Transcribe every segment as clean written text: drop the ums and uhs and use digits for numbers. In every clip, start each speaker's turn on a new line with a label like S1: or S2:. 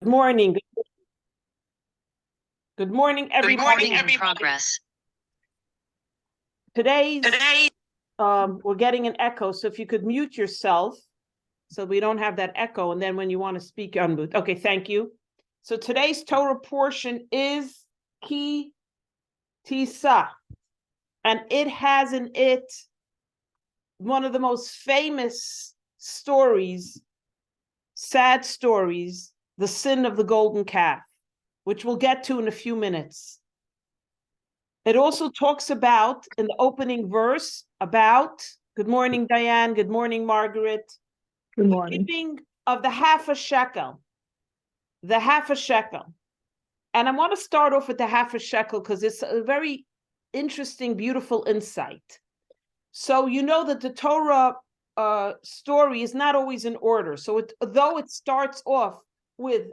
S1: Morning. Good morning, everybody.
S2: Progress.
S1: Today, we're getting an echo, so if you could mute yourself so we don't have that echo, and then when you want to speak, unmute. Okay, thank you. So today's Torah portion is Tisa, and it has in it one of the most famous stories, sad stories, the sin of the golden calf, which we'll get to in a few minutes. It also talks about, in the opening verse, about, good morning, Diane, good morning, Margaret.
S3: Good morning.
S1: The giving of the half a shekel. The half a shekel. And I want to start off with the half a shekel because it's a very interesting, beautiful insight. So you know that the Torah story is not always in order. So though it starts off with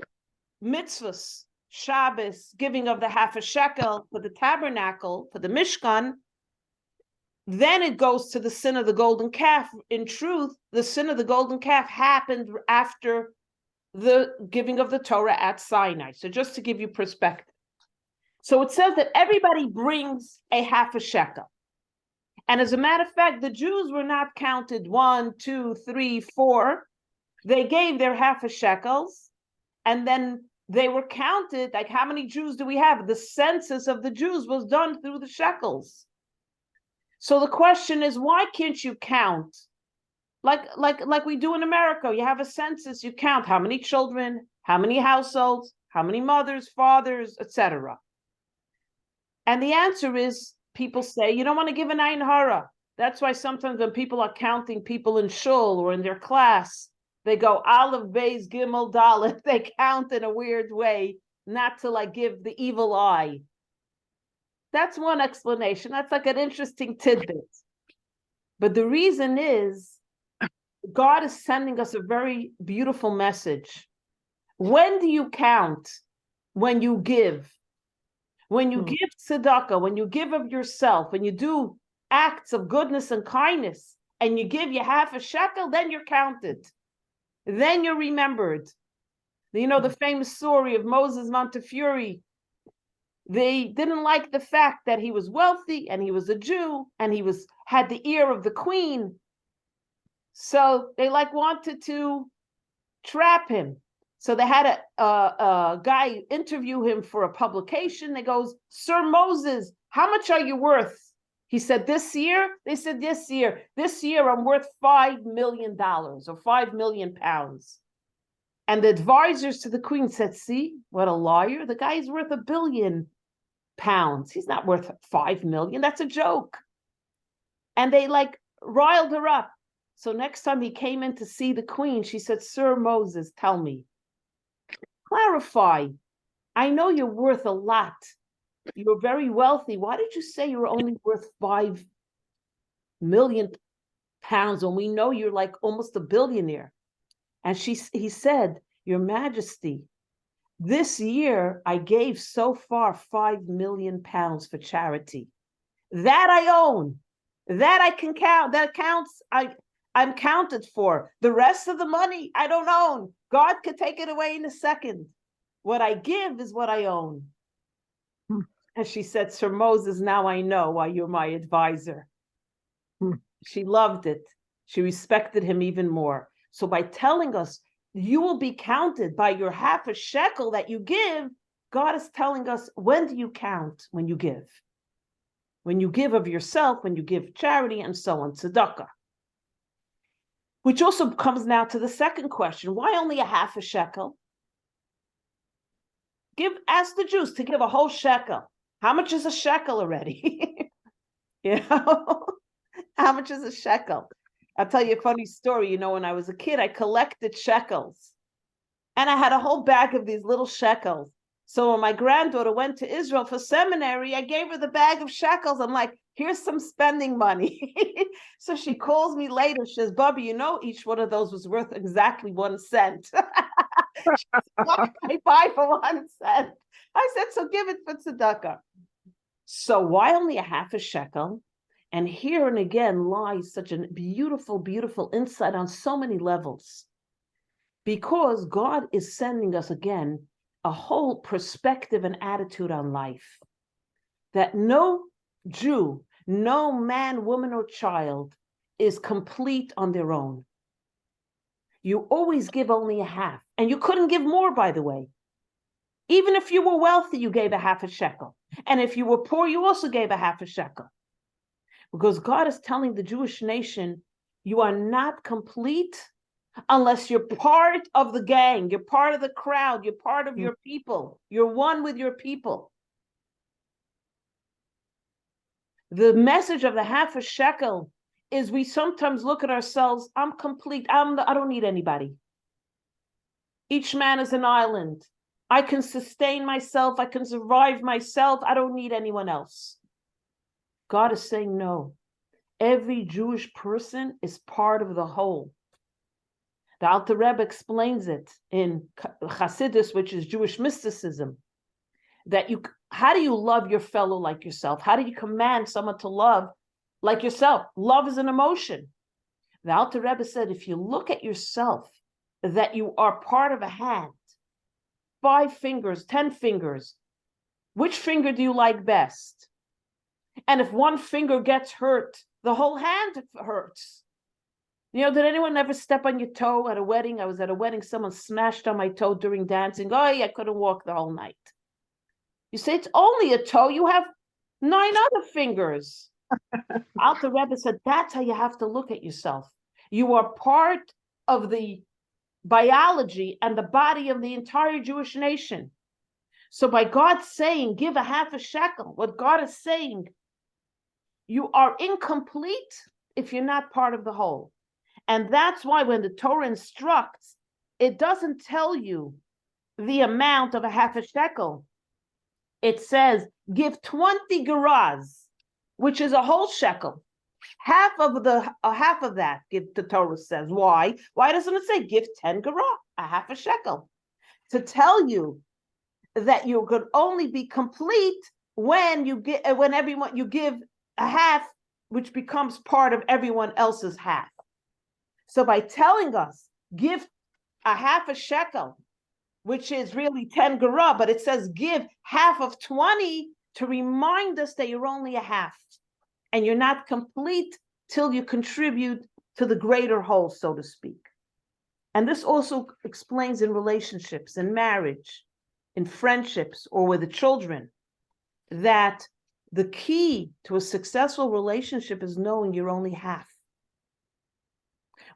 S1: mitzvahs, Shabbos, giving of the half a shekel for the tabernacle, for the Mishkan, then it goes to the sin of the golden calf. In truth, the sin of the golden calf happened after the giving of the Torah at Sinai. So just to give you perspective. So it says that everybody brings a half a shekel. And as a matter of fact, the Jews were not counted 1, 2, 3, 4. They gave their half a shekels, and then they were counted, like how many Jews do we have? The census of the Jews was done through the shekels. So the question is, why can't you count? Like we do in America, you have a census, you count how many children, how many households, how many mothers, fathers, etc. And the answer is, people say, you don't want to give an ayin hara. That's why sometimes when people are counting people in shul or in their class, they go Aleph, Beis, Gimel, Dalet. They count in a weird way, not to like give the evil eye. That's one explanation. That's like an interesting tidbit. But the reason is, God is sending us a very beautiful message. When do you count? When you give. When you give tzedakah, when you give of yourself, when you do acts of goodness and kindness, and you give you half a shekel, then you're counted. Then you're remembered. You know the famous story of Moses Montefiore. They didn't like the fact that he was wealthy and he was a Jew and he had the ear of the queen. So they wanted to trap him. So they had a guy interview him for a publication. They goes, Sir Moses, how much are you worth? He said, this year? They said, this year. This year I'm worth $5 million or 5 million pounds. And the advisors to the queen said, see, what a liar. The guy's worth £1 billion. He's not worth 5 million. That's a joke. And they riled her up. So next time he came in to see the queen, she said, Sir Moses, tell me, clarify. I know you're worth a lot. You're very wealthy. Why did you say you're only worth 5 million pounds when we know you're like almost a billionaire? And he said, Your Majesty, this year I gave so far 5 million pounds for charity. That I own. That I can count. That counts. I'm counted for. The rest of the money I don't own. God could take it away in a second. What I give is what I own. And she said, Sir Moses, now I know why you're my advisor. She loved it. She respected him even more. So by telling us, you will be counted by your half a shekel that you give, God is telling us, when do you count? When you give. When you give of yourself, when you give charity, and so on, tzedakah. Which also comes now to the second question. Why only a half a shekel? Ask the Jews to give a whole shekel. How much is a shekel already? How much is a shekel? I'll tell you a funny story. When I was a kid, I collected shekels. And I had a whole bag of these little shekels. So when my granddaughter went to Israel for seminary, I gave her the bag of shekels. I'm like, here's some spending money. So she calls me later. She says, Bubby, each one of those was worth exactly 1 cent. She said, what can I buy for 1 cent? I said, so give it for tzedakah. So why only a half a shekel? And here and again lies such a beautiful, beautiful insight on so many levels. Because God is sending us again a whole perspective and attitude on life. That no Jew, no man, woman, or child is complete on their own. You always give only a half. And you couldn't give more, by the way. Even if you were wealthy, you gave a half a shekel. And if you were poor, you also gave a half a shekel. Because God is telling the Jewish nation, you are not complete unless you're part of the gang, you're part of the crowd, you're part of your people, you're one with your people. The message of the half a shekel is we sometimes look at ourselves, I'm complete, I don't need anybody. Each man is an island. I can sustain myself, I can survive myself, I don't need anyone else. God is saying no. Every Jewish person is part of the whole. The Alter Rebbe explains it in Hasidus, which is Jewish mysticism, that how do you love your fellow like yourself? How do you command someone to love like yourself? Love is an emotion. The Alter Rebbe said, if you look at yourself, that you are part of a hand, 5 fingers, 10 fingers, which finger do you like best? And if one finger gets hurt, the whole hand hurts. Did anyone ever step on your toe at a wedding? I was at a wedding, someone smashed on my toe during dancing. Oh, yeah, I couldn't walk the whole night. You say, it's only a toe. You have 9 other fingers. Alter Rebbe said, that's how you have to look at yourself. You are part of the biology and the body of the entire Jewish nation. So by God saying, give a half a shekel, what God is saying, you are incomplete if you're not part of the whole. And that's why when the Torah instructs, it doesn't tell you the amount of a half a shekel. It says, give 20 geras, which is a whole shekel. Half of that, the Torah says. Why? Why doesn't it say give 10 gerah, a half a shekel? To tell you that you could only be complete when you give a half, which becomes part of everyone else's half. So by telling us, give a half a shekel, which is really 10 gerah, but it says give half of 20 to remind us that you're only a half and you're not complete till you contribute to the greater whole, so to speak. And this also explains in relationships, in marriage, in friendships, or with the children, that the key to a successful relationship is knowing you're only half.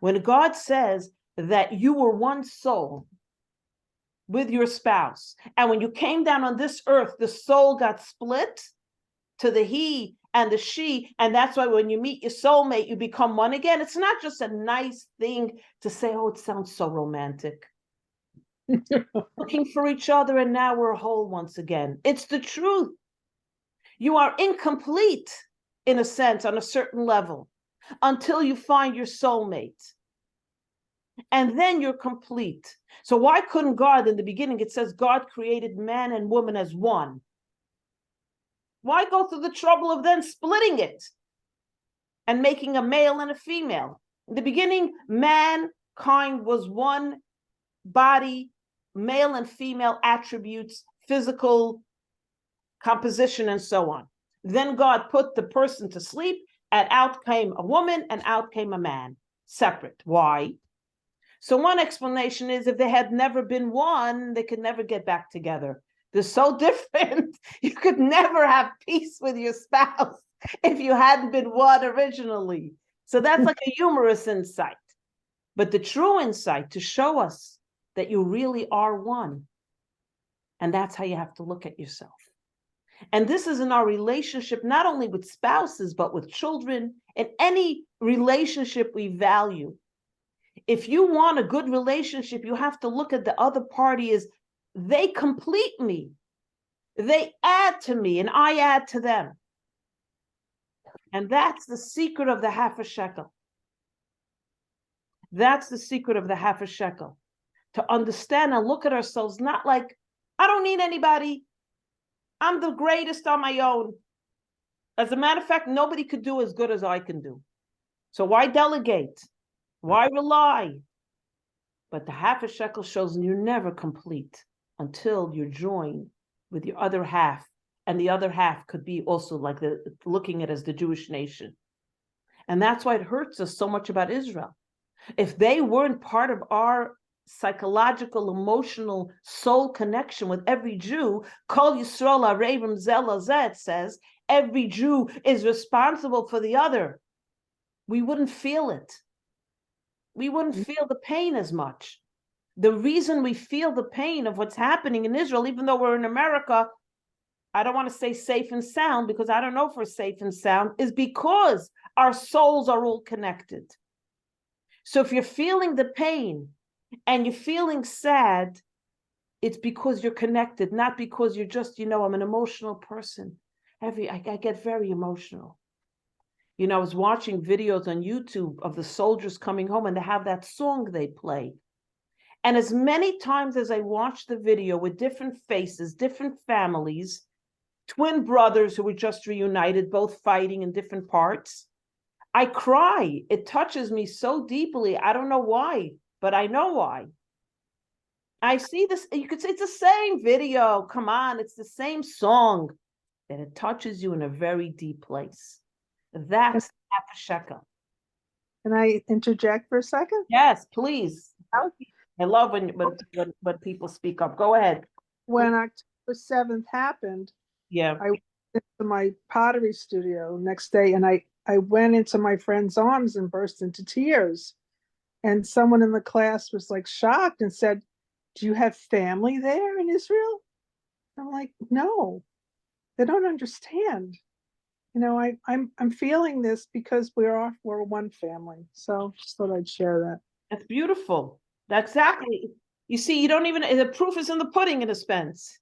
S1: When God says that you were one soul with your spouse, and when you came down on this earth, the soul got split to the he and the she, and that's why when you meet your soulmate, you become one again. It's not just a nice thing to say, oh, it sounds so romantic. Looking for each other, and now we're whole once again. It's the truth. You are incomplete, in a sense, on a certain level, until you find your soulmate. And then you're complete. So why couldn't God, in the beginning, it says God created man and woman as one. Why go through the trouble of then splitting it and making a male and a female? In the beginning, mankind was one body, male and female attributes, physical composition, and so on. Then God put the person to sleep, and out came a woman, and out came a man, separate. Why? So one explanation is if they had never been one, they could never get back together. They're so different. You could never have peace with your spouse if you hadn't been one originally. So that's like a humorous insight. But the true insight to show us that you really are one. And that's how you have to look at yourself. And this is in our relationship, not only with spouses, but with children, in any relationship we value. If you want a good relationship, you have to look at the other party as they complete me. They add to me and I add to them. And that's the secret of the half a shekel. That's the secret of the half a shekel. To understand and look at ourselves, not like, I don't need anybody. I'm the greatest on my own. As a matter of fact, nobody could do as good as I can do. So why delegate? Why rely? But the half a shekel shows you're never complete until you're joined with your other half. And the other half could be also like looking at it as the Jewish nation. And that's why it hurts us so much about Israel. If they weren't part of our psychological, emotional soul connection with every Jew, Kol Yisrael Arevim Zeh Zeh, it says, every Jew is responsible for the other. We wouldn't feel it. We wouldn't feel the pain as much. The reason we feel the pain of what's happening in Israel, even though we're in America, I don't want to say safe and sound because I don't know if we're safe and sound, is because our souls are all connected. So if you're feeling the pain and you're feeling sad, it's because you're connected, not because you're just, I'm an emotional person. I get very emotional. I was watching videos on YouTube of the soldiers coming home and they have that song they play. And as many times as I watched the video with different faces, different families, twin brothers who were just reunited, both fighting in different parts, I cry. It touches me so deeply. I don't know why, but I know why. I see this, you could say it's the same video. Come on, it's the same song. And it touches you in a very deep place. That's half a shekel.
S2: Can I interject for a second?
S1: Yes, please. I love when people speak up. Go ahead.
S2: When October 7th happened,
S1: Yeah.
S2: I went into my pottery studio next day and I went into my friend's arms and burst into tears. And someone in the class was like shocked and said, "Do you have family there in Israel?" I'm like, "No, they don't understand. I'm feeling this because we're one family." So just thought I'd share that.
S1: That's beautiful. That's exactly. You see, you don't even, the proof is in the pudding in a sense.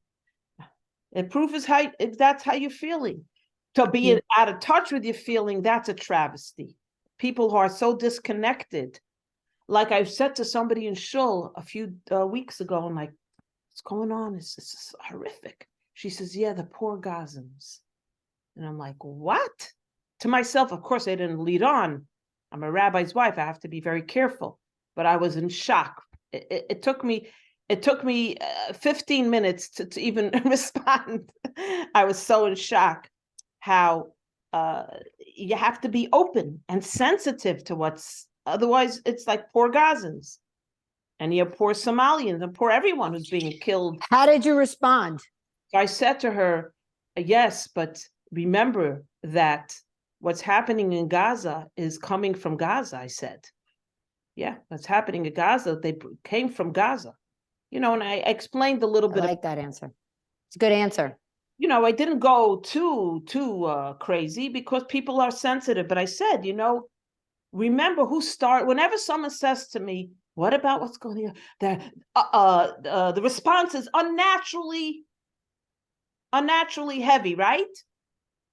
S1: The proof is if that's how you're feeling. To be out of touch with your feeling, that's a travesty. People who are so disconnected. Like I've said to somebody in Shul a few weeks ago, I'm like, what's going on? It's horrific. She says, yeah, the poor Gazans. And I'm like, what? To myself, of course, I didn't lead on. I'm a rabbi's wife. I have to be very careful. But I was in shock. It took me 15 minutes to even respond. I was so in shock how you have to be open and sensitive to otherwise it's like poor Gazans. And you have poor Somalians and poor everyone who's being killed.
S3: How did you respond?
S1: So I said to her, yes, but remember that what's happening in Gaza is coming from Gaza, I said. Yeah, what's happening in Gaza, they came from Gaza. And I explained a little bit.
S3: I like that answer. It's a good answer.
S1: I didn't go too crazy because people are sensitive. But I said, remember whenever someone says to me, what about what's going on? The response is unnaturally heavy, right?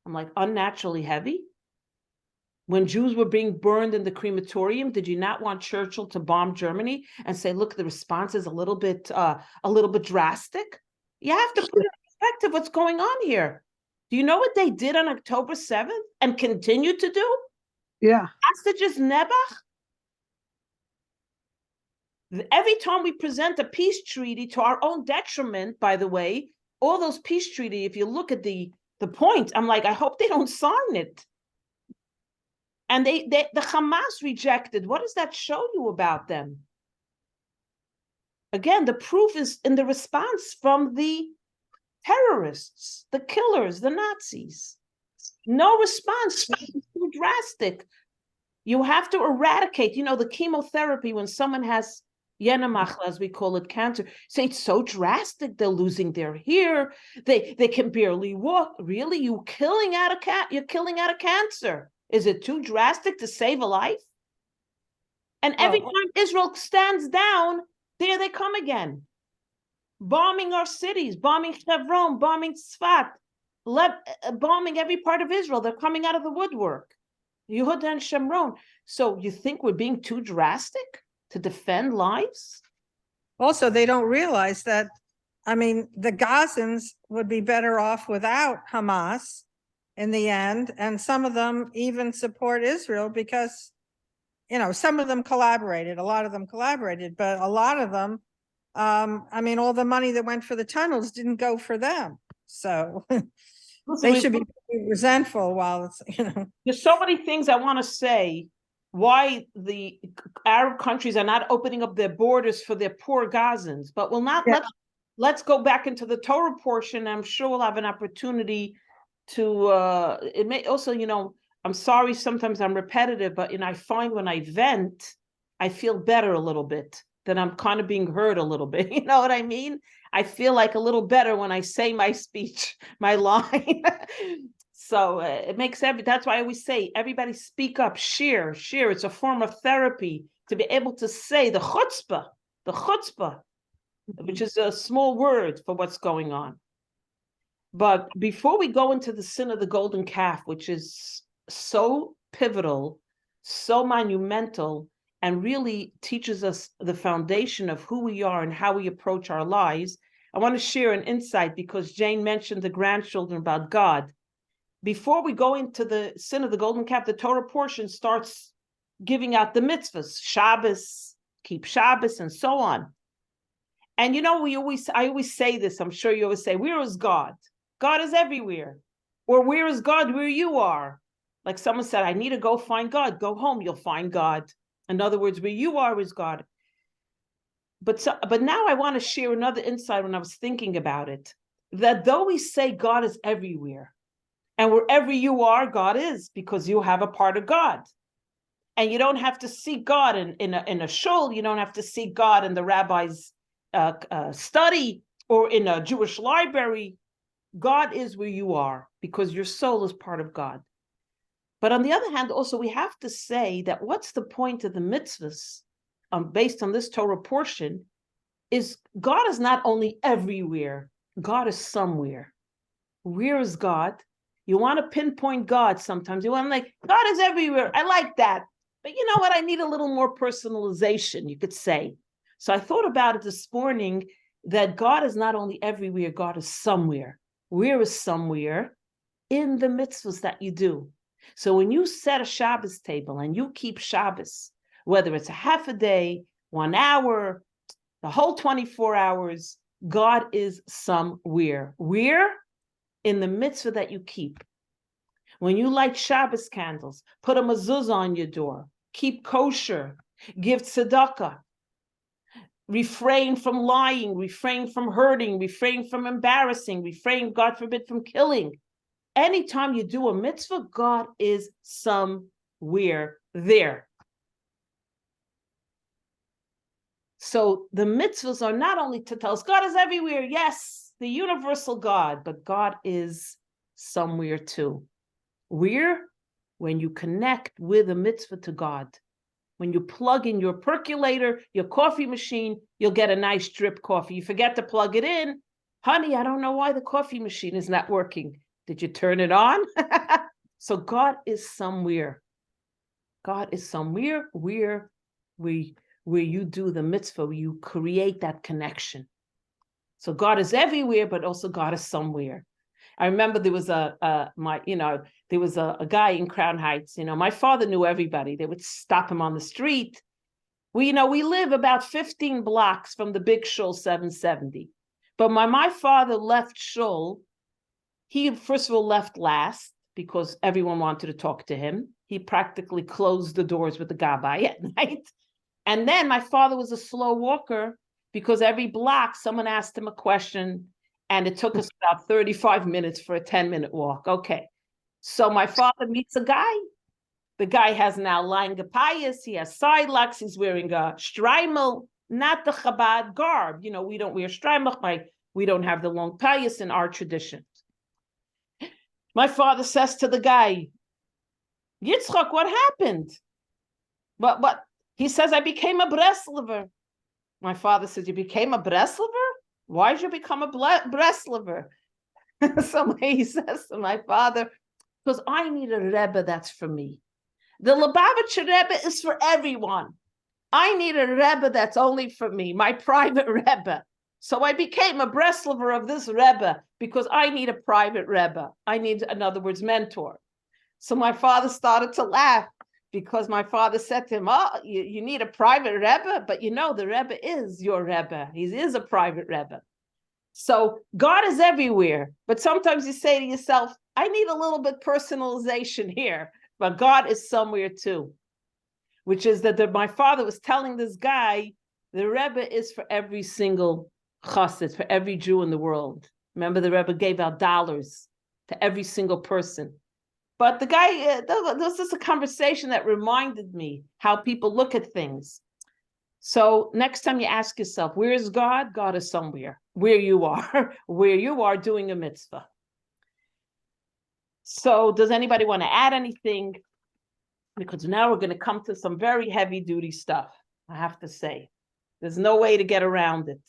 S1: I'm like, unnaturally heavy? When Jews were being burned in the crematorium, did you not want Churchill to bomb Germany and say, look, the response is a little bit drastic? You have to put in perspective what's going on here. Do you know what they did on October 7th and continue to do?
S2: Yeah.
S1: Hostages Nebuch. Every time we present a peace treaty to our own detriment, by the way, all those peace treaty, if you look at the point, I'm like, I hope they don't sign it. And the Hamas rejected. What does that show you about them? Again, the proof is in the response from the terrorists, the killers, the Nazis. No response, too drastic. You have to eradicate, the chemotherapy when someone has Yenamach, as we call it, cancer. Say it's so drastic, they're losing their hair, they can barely walk. Really, you're killing out of cancer. Is it too drastic to save a life? And every time Israel stands down, there they come again. Bombing our cities, bombing Hebron, bombing Tzfat, bombing every part of Israel. They're coming out of the woodwork. Yehuda and Shomron. So you think we're being too drastic to defend lives?
S4: Also, they don't realize that, the Gazans would be better off without Hamas in the end, and some of them even support Israel because some of them collaborated, a lot of them collaborated, but a lot of them, I mean, all the money that went for the tunnels didn't go for them. So they should be resentful while it's,
S1: There's so many things I want to say why the Arab countries are not opening up their borders for their poor Gazans, but let's go back into the Torah portion. I'm sure we'll have an opportunity to it may also, I'm sorry, sometimes I'm repetitive, but I find when I vent, I feel better a little bit, that I'm kind of being heard a little bit. You know what I mean? I feel like a little better when I say my speech, my line. So it makes that's why I always say, everybody speak up, share. It's a form of therapy to be able to say the chutzpah, which is a small word for what's going on. But before we go into the sin of the golden calf, which is so pivotal, so monumental, and really teaches us the foundation of who we are and how we approach our lives, I want to share an insight because Jane mentioned the grandchildren about God. Before we go into the sin of the golden calf, the Torah portion starts giving out the mitzvahs, Shabbos, keep Shabbos, and so on. And I always say this, I'm sure you always say, where is God? God is everywhere. Or where is God where you are? Like someone said, I need to go find God. Go home, you'll find God. In other words, where you are is God. But now I want to share another insight when I was thinking about it, that though we say God is everywhere, and wherever you are, God is, because you have a part of God. And you don't have to seek God in a shul. You don't have to seek God in the rabbi's study or in a Jewish library. God is where you are because your soul is part of God. But on the other hand, also, we have to say that what's the point of the mitzvahs based on this Torah portion is God is not only everywhere, God is somewhere. Where is God? You want to pinpoint God sometimes. You want to God is everywhere. I like that. But you know what? I need a little more personalization, you could say. So I thought about it this morning that God is not only everywhere, God is somewhere. Where is somewhere? In the mitzvahs that you do. So when you set a Shabbos table and you keep Shabbos, whether it's a half a day, 1 hour, the whole 24 hours, God is somewhere. Where? In the mitzvah that you keep. When you light Shabbos candles, put a mezuzah on your door, keep kosher, give tzedakah, refrain from lying, refrain from hurting, refrain from embarrassing, refrain, God forbid, from killing. Anytime you do a mitzvah, God is somewhere there. So the mitzvahs are not only to tell us God is everywhere, yes, the universal God, but God is somewhere too. Where? When you connect with a mitzvah to God. When you plug in your percolator, your coffee machine, you'll get a nice drip coffee. You forget to plug it in. Honey, I don't know why the coffee machine is not working. Did you turn it on? So God is somewhere. God is somewhere where you do the mitzvah, where you create that connection. So God is everywhere, but also God is somewhere. I remember there was a guy in Crown Heights. My father knew everybody. They would stop him on the street. We live about 15 blocks from the big shul 770. But when my father left shul, he first of all left last because everyone wanted to talk to him. He practically closed the doors with the gabbai at night. And then my father was a slow walker because every block someone asked him a question. And it took us about 35 minutes for a 10-minute walk. Okay. So my father meets a guy. The guy has now line gapayas. He has side locks. He's wearing a shtreimel, not the Chabad garb. We don't wear shtreimel. We don't have the long payas in our tradition. My father says to the guy, Yitzchak, what happened? But he says, I became a Breslover. My father says, you became a Breslover? Why did you become a Breslover? So he says to my father, because I need a Rebbe that's for me. The Lubavitcher Rebbe is for everyone. I need a Rebbe that's only for me, my private Rebbe. So I became a Breslover of this Rebbe because I need a private Rebbe. I need, in other words, mentor. So my father started to laugh. because my father said to him, oh, you need a private Rebbe, but the Rebbe is your Rebbe. He is a private Rebbe. So God is everywhere, but sometimes you say to yourself, I need a little bit personalization here, but God is somewhere too, which is that my father was telling this guy, the Rebbe is for every single chassid, for every Jew in the world. Remember, the Rebbe gave out dollars to every single person. But the guy, there was just a conversation that reminded me how people look at things. So next time you ask yourself, where is God? God is somewhere, where you are doing a mitzvah. So does anybody want to add anything? Because now we're going to come to some very heavy duty stuff, I have to say. There's no way to get around it.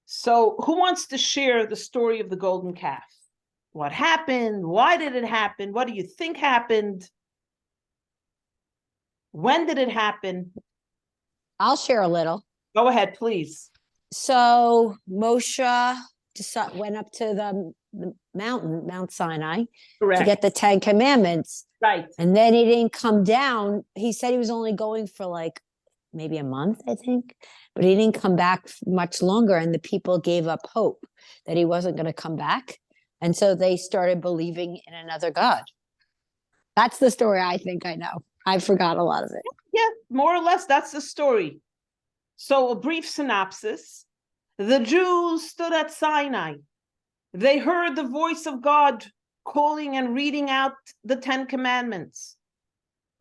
S1: So who wants to share the story of the golden calf? What happened? Why did it happen? What do you think happened? When did it happen?
S3: I'll share a little.
S1: Go ahead, please.
S3: So Moshe went up to the mountain, Mount Sinai,
S1: Correct.
S3: to get the 10 Commandments.
S1: Right.
S3: And then he didn't come down. He said he was only going for like maybe a month, I think, but he didn't come back much longer. And the people gave up hope that he wasn't going to come back. And so they started believing in another God. That's the story I think I know. I forgot a lot of it.
S1: Yeah, more or less, that's the story. So a brief synopsis. The Jews stood at Sinai. They heard the voice of God calling and reading out the 10 Commandments.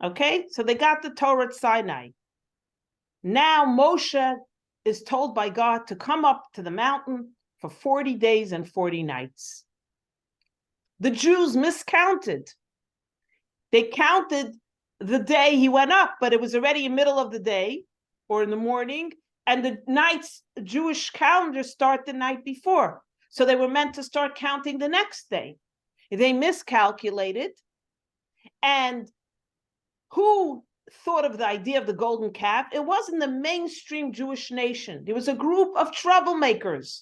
S1: Okay, so they got the Torah at Sinai. Now Moshe is told by God to come up to the mountain for 40 days and 40 nights. The Jews miscounted. They counted the day he went up, but it was already in the middle of the day or in the morning, and the nights, Jewish calendar start the night before. So they were meant to start counting the next day. They miscalculated. And who thought of the idea of the golden calf? It wasn't the mainstream Jewish nation. There was a group of troublemakers.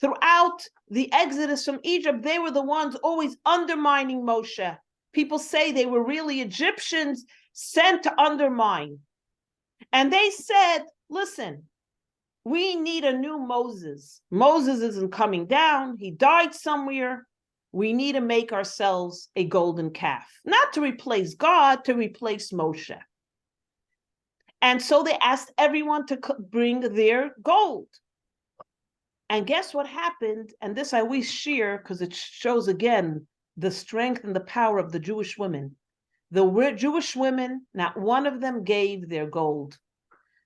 S1: Throughout the exodus from Egypt, they were the ones always undermining Moshe. People say they were really Egyptians sent to undermine. And they said, listen, we need a new Moses. Moses isn't coming down. He died somewhere. We need to make ourselves a golden calf, not to replace God, to replace Moshe. And so they asked everyone to bring their gold. And guess what happened? And this I always share because it shows again the strength and the power of the Jewish women. The Jewish women, not one of them gave their gold.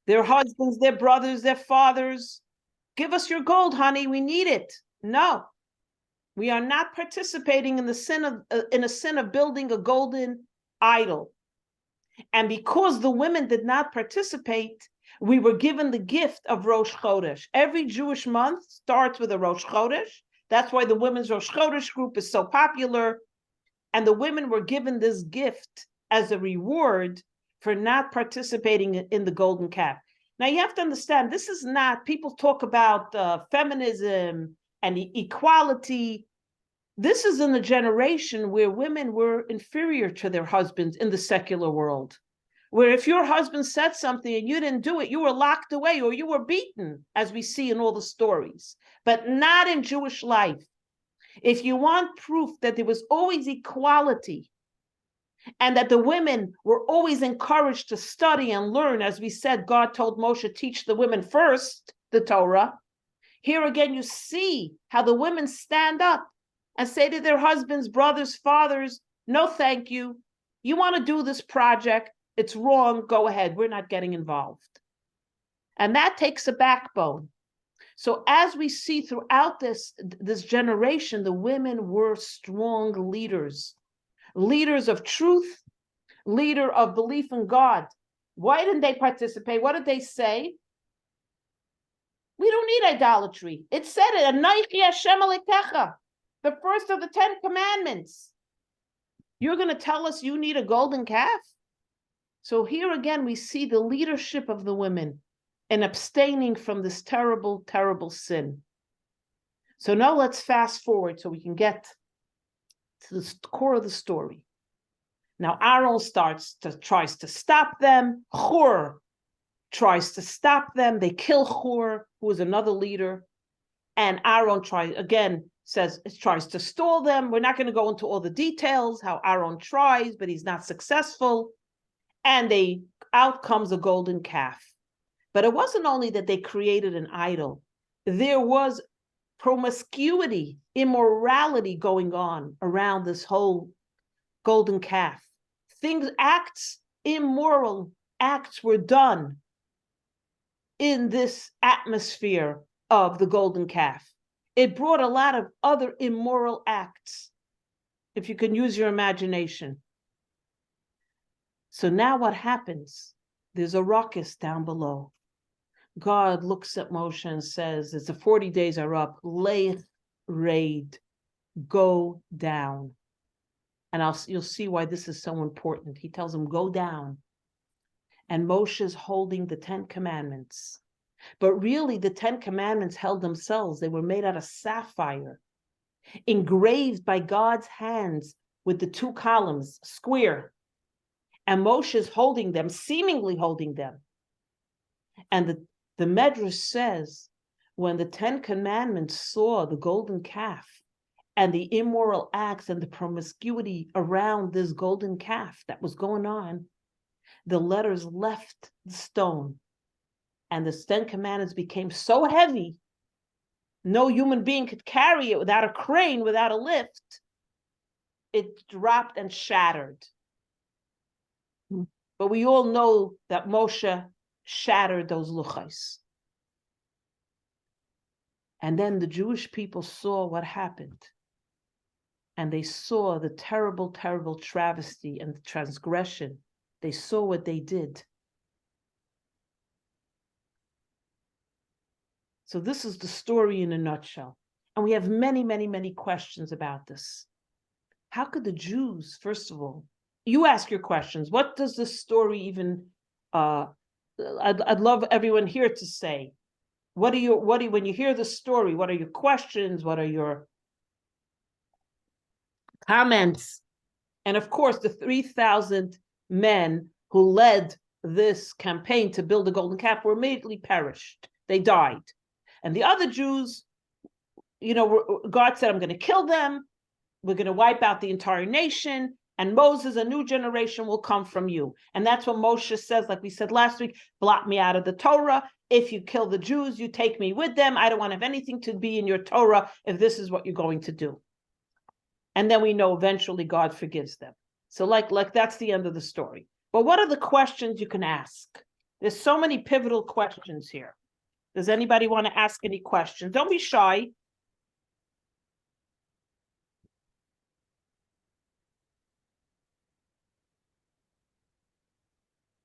S1: Their husbands, their brothers, their fathers, give us your gold, honey, we need it. No, we are not participating in the sin of building a golden idol. And because the women did not participate, we were given the gift of Rosh Chodesh. Every Jewish month starts with a Rosh Chodesh. That's why the women's Rosh Chodesh group is so popular. And the women were given this gift as a reward for not participating in the golden calf. Now you have to understand, this is not, people talk about feminism and equality. This is in the generation where women were inferior to their husbands in the secular world, where if your husband said something and you didn't do it, you were locked away or you were beaten, as we see in all the stories, but not in Jewish life. If you want proof that there was always equality and that the women were always encouraged to study and learn, as we said, God told Moshe, teach the women first, the Torah. Here again, you see how the women stand up and say to their husbands, brothers, fathers, no, thank you. You want to do this project, it's wrong, go ahead, we're not getting involved. And that takes a backbone. So as we see throughout this generation, the women were strong leaders, leaders of truth, leader of belief in God. Why didn't they participate? What did they say? We don't need idolatry. It said it, Anochi Hashem Elokecha, the first of the 10 commandments. You're going to tell us you need a golden calf? So here again, we see the leadership of the women and abstaining from this terrible, terrible sin. So now let's fast forward so we can get to the core of the story. Now Aaron tries to stop them. Hur tries to stop them. They kill Hur, who was another leader. And Aaron tries to stall them. We're not going to go into all the details, how Aaron tries, but he's not successful. And out comes a golden calf. But it wasn't only that they created an idol. There was promiscuity, immorality going on around this whole golden calf. Immoral acts were done in this atmosphere of the golden calf. It brought a lot of other immoral acts, if you can use your imagination. So now what happens? There's a ruckus down below. God looks at Moshe and says, the 40 days are up, lech raid, go down. And you'll see why this is so important. He tells him, go down. And Moshe is holding the 10 commandments. But really, the 10 commandments held themselves. They were made out of sapphire, engraved by God's hands with the 2 columns, square. And Moshe is holding them, seemingly holding them. And the Medrash says, when the 10 commandments saw the golden calf and the immoral acts and the promiscuity around this golden calf that was going on, the letters left the stone. And the 10 commandments became so heavy, no human being could carry it without a crane, without a lift. It dropped and shattered. But we all know that Moshe shattered those luchos. And then the Jewish people saw what happened. And they saw the terrible, terrible travesty and the transgression. They saw what they did. So this is the story in a nutshell. And we have many, many, many questions about this. How could the Jews, first of all, you ask your questions. What does this story even, I'd love everyone here to say, when you hear the story, what are your questions? What are your comments? And of course, the 3,000 men who led this campaign to build the golden calf were immediately perished. They died. And the other Jews, God said, I'm going to kill them. We're going to wipe out the entire nation. And Moses, a new generation will come from you. And that's what Moshe says, like we said last week, blot me out of the Torah. If you kill the Jews, you take me with them. I don't want to have anything to be in your Torah if this is what you're going to do. And then we know eventually God forgives them. So like that's the end of the story. But what are the questions you can ask? There's so many pivotal questions here. Does anybody want to ask any questions? Don't be shy.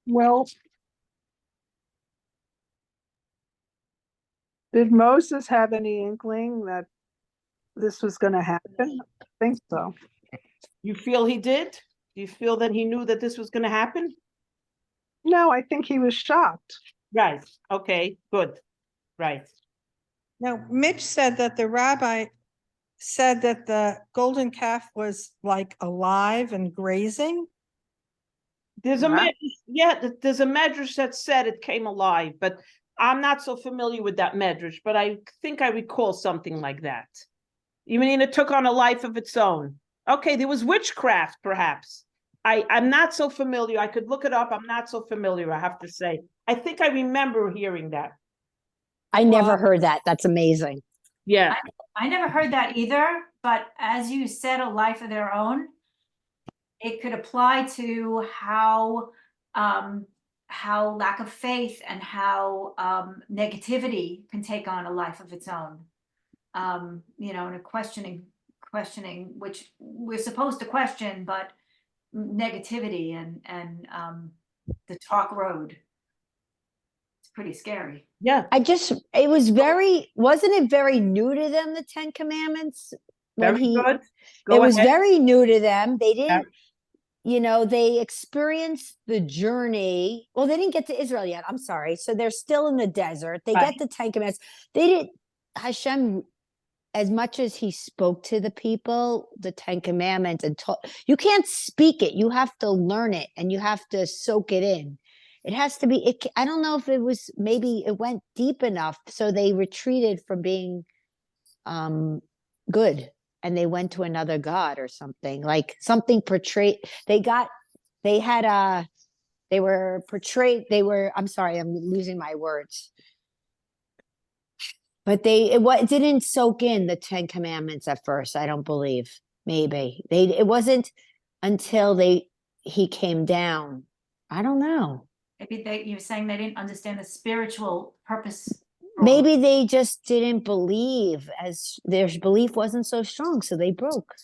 S2: Well, did Moses have any inkling that this was going to happen? I think so.
S1: You feel he did? Do you feel that he knew that this was going to happen?
S2: No, I think he was shocked.
S1: Right. Okay, good. Right.
S4: Now, Mitch said that the rabbi said that the golden calf was like alive and grazing.
S1: There's a medrash that said it came alive, but I'm not so familiar with that medrash, but I think I recall something like that. You mean it took on a life of its own? Okay, there was witchcraft, perhaps. I'm not so familiar. I could look it up. I'm not so familiar, I have to say. I think I remember hearing that.
S3: I never heard that. That's amazing.
S1: Yeah.
S5: I never heard that either, but as you said, a life of their own, it could apply to how lack of faith and how negativity can take on a life of its own. And a questioning, which we're supposed to question, but negativity and the talk road. It's pretty scary.
S1: Yeah.
S3: wasn't it very new to them, the 10 Commandments?
S1: Very good.
S3: It was very new to them. They didn't,
S1: Yeah.
S3: They experienced the journey. Well, they didn't get to Israel yet. I'm sorry. So they're still in the desert. They
S1: Right.
S3: get the 10 Commandments. Hashem as much as he spoke to the people, the 10 Commandments, and taught, you can't speak it. You have to learn it and you have to soak it in. It has to be, I don't know if it was, maybe it went deep enough. So they retreated from being good and they went to another God or something, like something portrayed. They were portrayed. I'm sorry, I'm losing my words. But it didn't soak in the 10 Commandments at first. I don't believe. Maybe it wasn't until he came down. I don't know.
S5: Maybe you're saying they didn't understand the spiritual purpose.
S3: Maybe they just didn't believe, as their belief wasn't so strong, so they broke.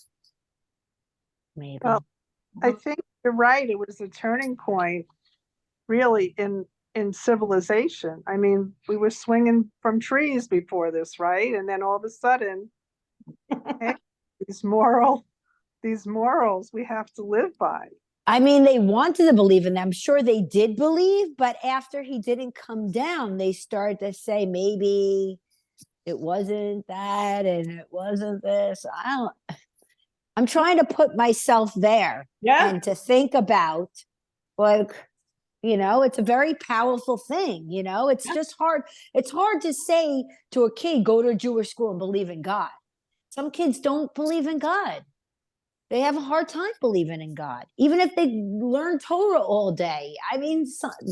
S3: Maybe.
S2: Well, I think you're right. It was a turning point, really, in civilization. I mean, we were swinging from trees before this, right? And then all of a sudden, hey, these morals we have to live by.
S3: I mean, they wanted to believe in them. I'm sure they did believe, but after he didn't come down, they started to say maybe it wasn't that and it wasn't this. I'm trying to put myself there and to think about, like, it's a very powerful thing. It's just hard. It's hard to say to a kid, go to a Jewish school and believe in God. Some kids don't believe in God. They have a hard time believing in God, even if they learn Torah all day. I mean,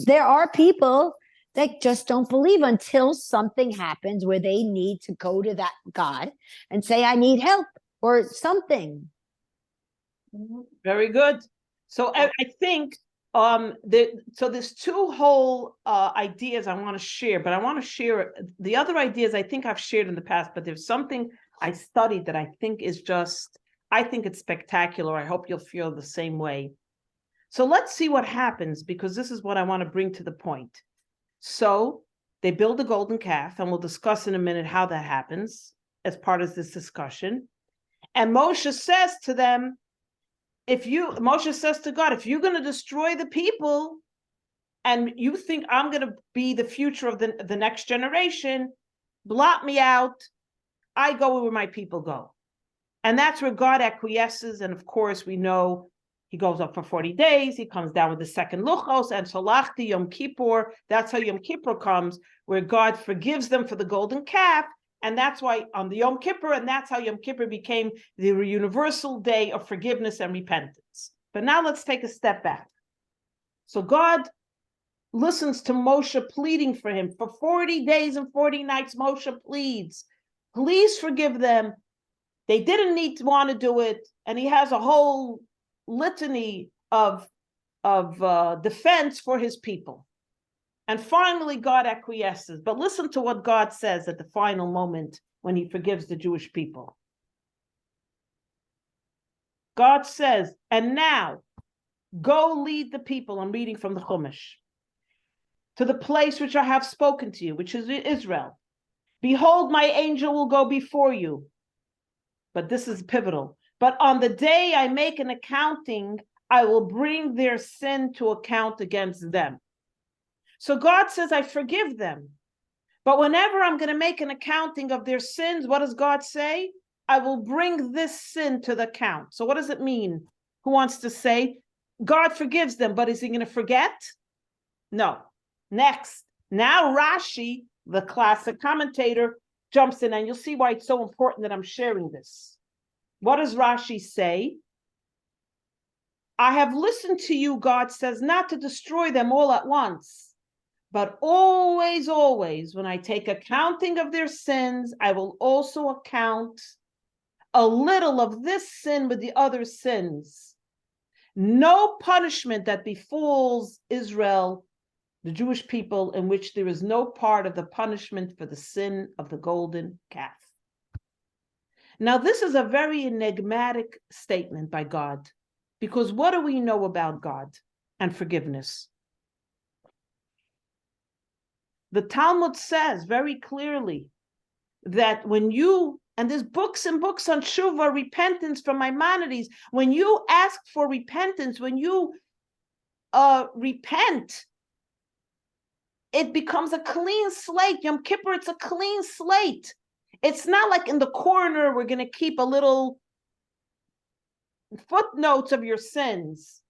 S3: there are people that just don't believe until something happens where they need to go to that God and say, I need help or something.
S1: Very good. So I think so there's two whole ideas I want to share, but I want to share the other ideas I think I've shared in the past, but there's something I studied that I think is I think it's spectacular. I hope you'll feel the same way. So let's see what happens, because this is what I want to bring to the point. So they build a golden calf, and we'll discuss in a minute how that happens as part of this discussion. And Moshe says to them, Moshe says to God, if you're going to destroy the people and you think I'm going to be the future of the next generation, blot me out. I go where my people go. And that's where God acquiesces. And of course, we know he goes up for 40 days. He comes down with the second luchos and Shalachti Yom Kippur. That's how Yom Kippur comes, where God forgives them for the golden calf. And that's why on the Yom Kippur, and that's how Yom Kippur became the universal day of forgiveness and repentance. But now let's take a step back. So God listens to Moshe pleading for him. For 40 days and 40 nights, Moshe pleads, please forgive them. They didn't need to want to do it. And he has a whole litany of defense for his people. And finally, God acquiesces. But listen to what God says at the final moment when he forgives the Jewish people. God says, and now, go lead the people, I'm reading from the Chumash, to the place which I have spoken to you, which is Israel. Behold, my angel will go before you. But this is pivotal. But on the day I make an accounting, I will bring their sin to account against them. So God says, I forgive them. But whenever I'm going to make an accounting of their sins, what does God say? I will bring this sin to the account. So what does it mean? Who wants to say? God forgives them, but is he going to forget? No. Next. Now Rashi, the classic commentator, jumps in, and you'll see why it's so important that I'm sharing this. What does Rashi say? I have listened to you, God says, not to destroy them all at once. But always, always, when I take accounting of their sins, I will also account a little of this sin with the other sins. No punishment that befalls Israel, the Jewish people, in which there is no part of the punishment for the sin of the golden calf. Now, this is a very enigmatic statement by God, because what do we know about God and forgiveness? The Talmud says very clearly that when you, and there's books and books on tshuva, repentance from Maimonides, when you ask for repentance, when you repent, it becomes a clean slate. Yom Kippur, it's a clean slate. It's not like in the corner, we're going to keep a little footnotes of your sins.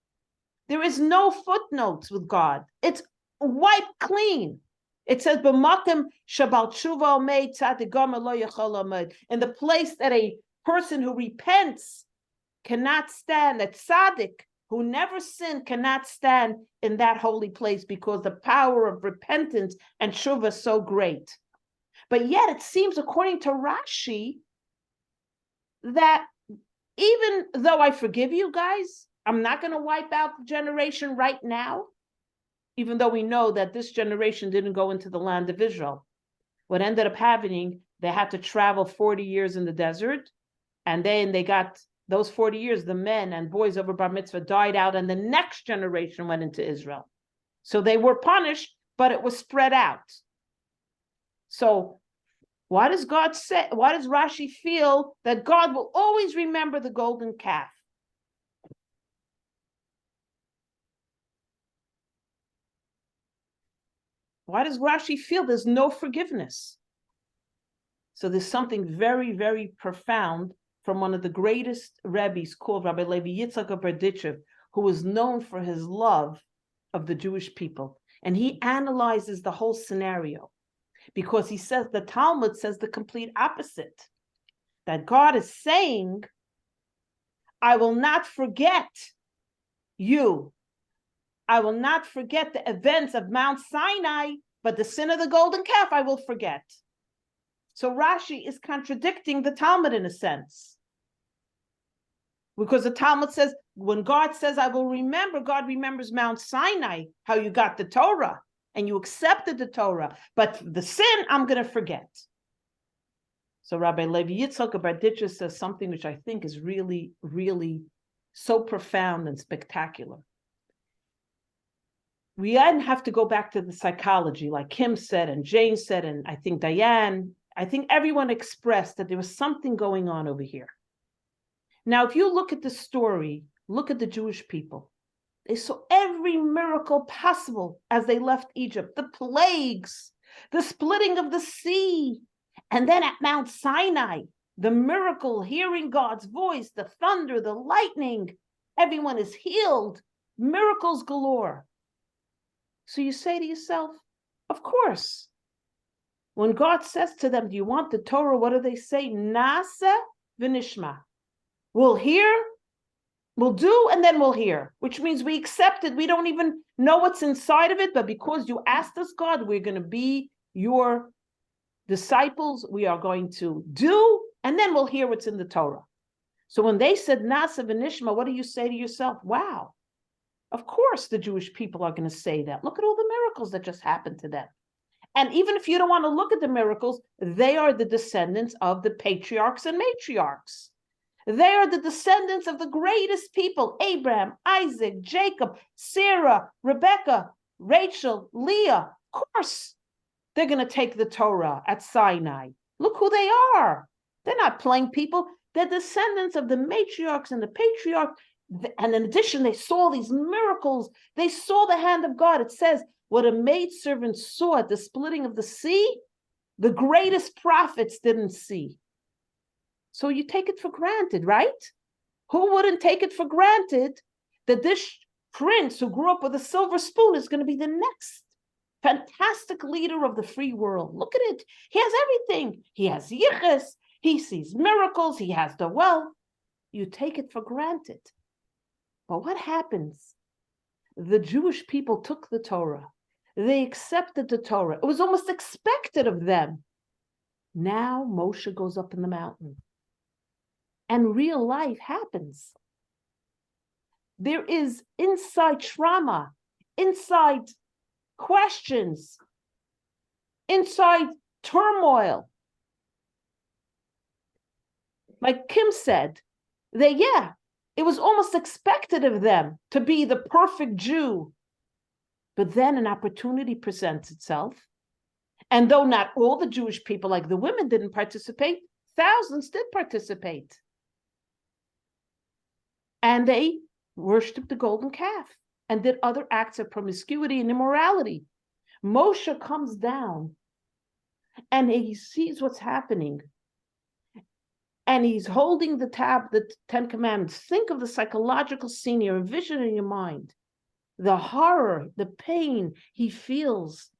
S1: There is no footnotes with God. It's wiped clean. It says, "B'makom shabal tshuva omed tzaddik gomer lo yachol omed." In the place that a person who repents cannot stand, that tzaddik who never sinned cannot stand in that holy place, because the power of repentance and tshuva is so great. But yet it seems, according to Rashi, that even though I forgive you guys, I'm not going to wipe out the generation right now, even though we know that this generation didn't go into the land of Israel. What ended up happening, they had to travel 40 years in the desert, and then they got those 40 years, the men and boys over bar mitzvah died out, and the next generation went into Israel. So they were punished, but it was spread out. So why does God say, why does Rashi feel that God will always remember the golden calf? Why does Rashi feel there's no forgiveness? So there's something very, very profound from one of the greatest rabbis called Rabbi Levi Yitzchak of Berditchev, who was known for his love of the Jewish people. And he analyzes the whole scenario, because he says, the Talmud says the complete opposite, that God is saying, I will not forget you. I will not forget the events of Mount Sinai, but the sin of the golden calf I will forget. So Rashi is contradicting the Talmud in a sense. Because the Talmud says, when God says, I will remember, God remembers Mount Sinai, how you got the Torah, and you accepted the Torah, but the sin, I'm going to forget. So Rabbi Levi Yitzchak of Berditchev says something which I think is really, really so profound and spectacular. We didn't have to go back to the psychology, like Kim said, and Jane said, and I think Diane, I think everyone expressed that there was something going on over here. Now, if you look at the story, look at the Jewish people. They saw every miracle possible as they left Egypt, the plagues, the splitting of the sea, and then at Mount Sinai, the miracle, hearing God's voice, the thunder, the lightning, everyone is healed, miracles galore. So you say to yourself, of course. When God says to them, do you want the Torah? What do they say? Nasa v'nishma. We'll hear, we'll do, and then we'll hear, which means we accept it. We don't even know what's inside of it, but because you asked us, God, we're going to be your disciples. We are going to do, and then we'll hear what's in the Torah. So when they said Nasa v'nishma, what do you say to yourself? Wow. Of course, the Jewish people are going to say that. Look at all the miracles that just happened to them. And even if you don't want to look at the miracles, they are the descendants of the patriarchs and matriarchs. They are the descendants of the greatest people, Abraham, Isaac, Jacob, Sarah, Rebecca, Rachel, Leah. Of course, they're going to take the Torah at Sinai. Look who they are. They're not plain people. They're descendants of the matriarchs and the patriarchs. And in addition, they saw these miracles. They saw the hand of God. It says, what a maidservant saw at the splitting of the sea, the greatest prophets didn't see. So you take it for granted, right? Who wouldn't take it for granted that this prince who grew up with a silver spoon is going to be the next fantastic leader of the free world? Look at it. He has everything. He has yichus. He sees miracles. He has the wealth. You take it for granted. But what happens? The Jewish people took the Torah. They accepted the Torah. It was almost expected of them. Now Moshe goes up in the mountain. And real life happens. There is inside trauma, inside questions, inside turmoil. Like Kim said, it was almost expected of them to be the perfect Jew. But then an opportunity presents itself. And though not all the Jewish people, like the women, didn't participate, thousands did participate. And they worshiped the golden calf and did other acts of promiscuity and immorality. Moshe comes down and he sees what's happening. and he's holding the 10 Commandments. Think of the psychological scene here, envision in your mind. The horror, the pain he feels.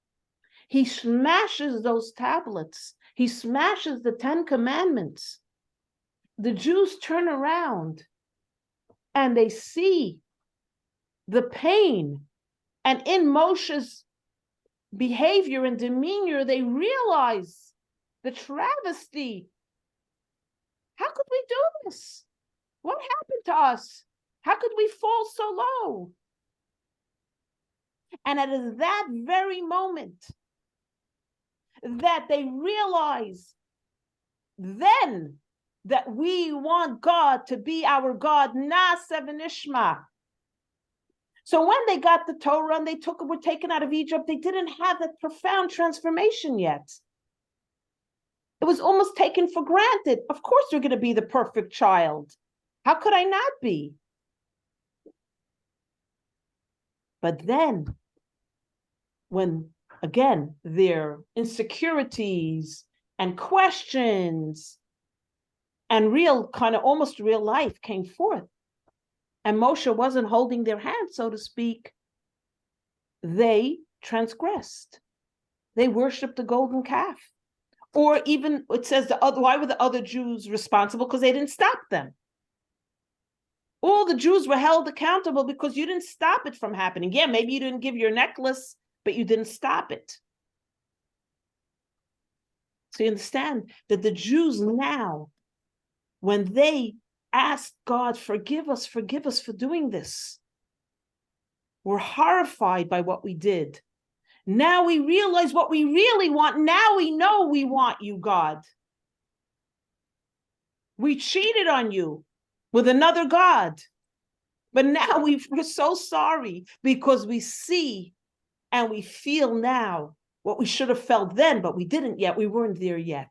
S1: He smashes those tablets. He smashes the 10 Commandments. The Jews turn around and they see the pain. And in Moshe's behavior and demeanor, they realize the travesty. How could we do this? What happened to us? How could we fall so low? And it is that very moment that they realize then that we want God to be our God, Na'aseh v'nishma. So when they got the Torah and they were taken out of Egypt, they didn't have that profound transformation yet. It was almost taken for granted. Of course, you're going to be the perfect child. How could I not be? But then, when again, their insecurities and questions and real kind of almost real life came forth, and Moshe wasn't holding their hand, so to speak, they transgressed. They worshiped the golden calf. Or even it says why were the other Jews responsible? Because they didn't stop them. All the Jews were held accountable because you didn't stop it from happening. Yeah, maybe you didn't give your necklace, but you didn't stop it. So you understand that the Jews now, when they asked God, forgive us for doing this, were horrified by what we did. Now we realize what we really want. Now we know we want you, God. We cheated on you with another God. But now we're so sorry because we see and we feel now what we should have felt then, but we didn't yet. We weren't there yet.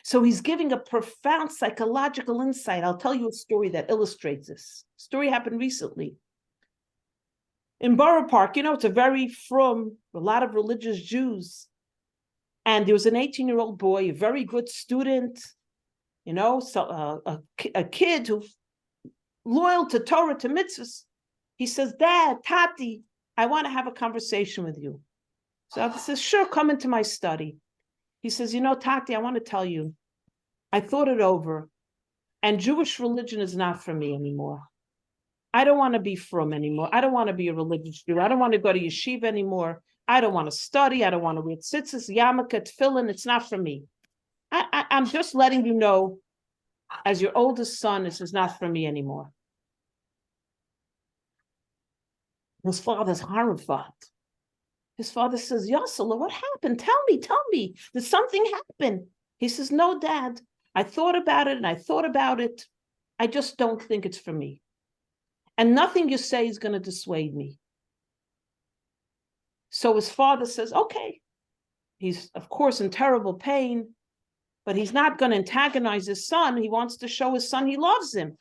S1: So he's giving a profound psychological insight. I'll tell you a story that illustrates this. Story happened recently. In Borough Park, it's a very frum, a lot of religious Jews. And there was an 18-year-old boy, a very good student, so a kid who loyal to Torah, to mitzvahs. He says, Dad, Tati, I want to have a conversation with you. So I says, sure, come into my study. He says, Tati, I want to tell you, I thought it over, and Jewish religion is not for me anymore. I don't want to be frum anymore. I don't want to be a religious Jew. I don't want to go to yeshiva anymore. I don't want to study. I don't want to read tzitzis, yarmulke, tefillin. It's not for me. I'm just letting you know, as your oldest son, this is not for me anymore. His father's horrified. His father says, Yossela, what happened? Tell me. Did something happen? He says, no, Dad. I thought about it and I thought about it. I just don't think it's for me. And nothing you say is going to dissuade me. So his father says, okay. He's, of course, in terrible pain, but he's not going to antagonize his son. He wants to show his son he loves him.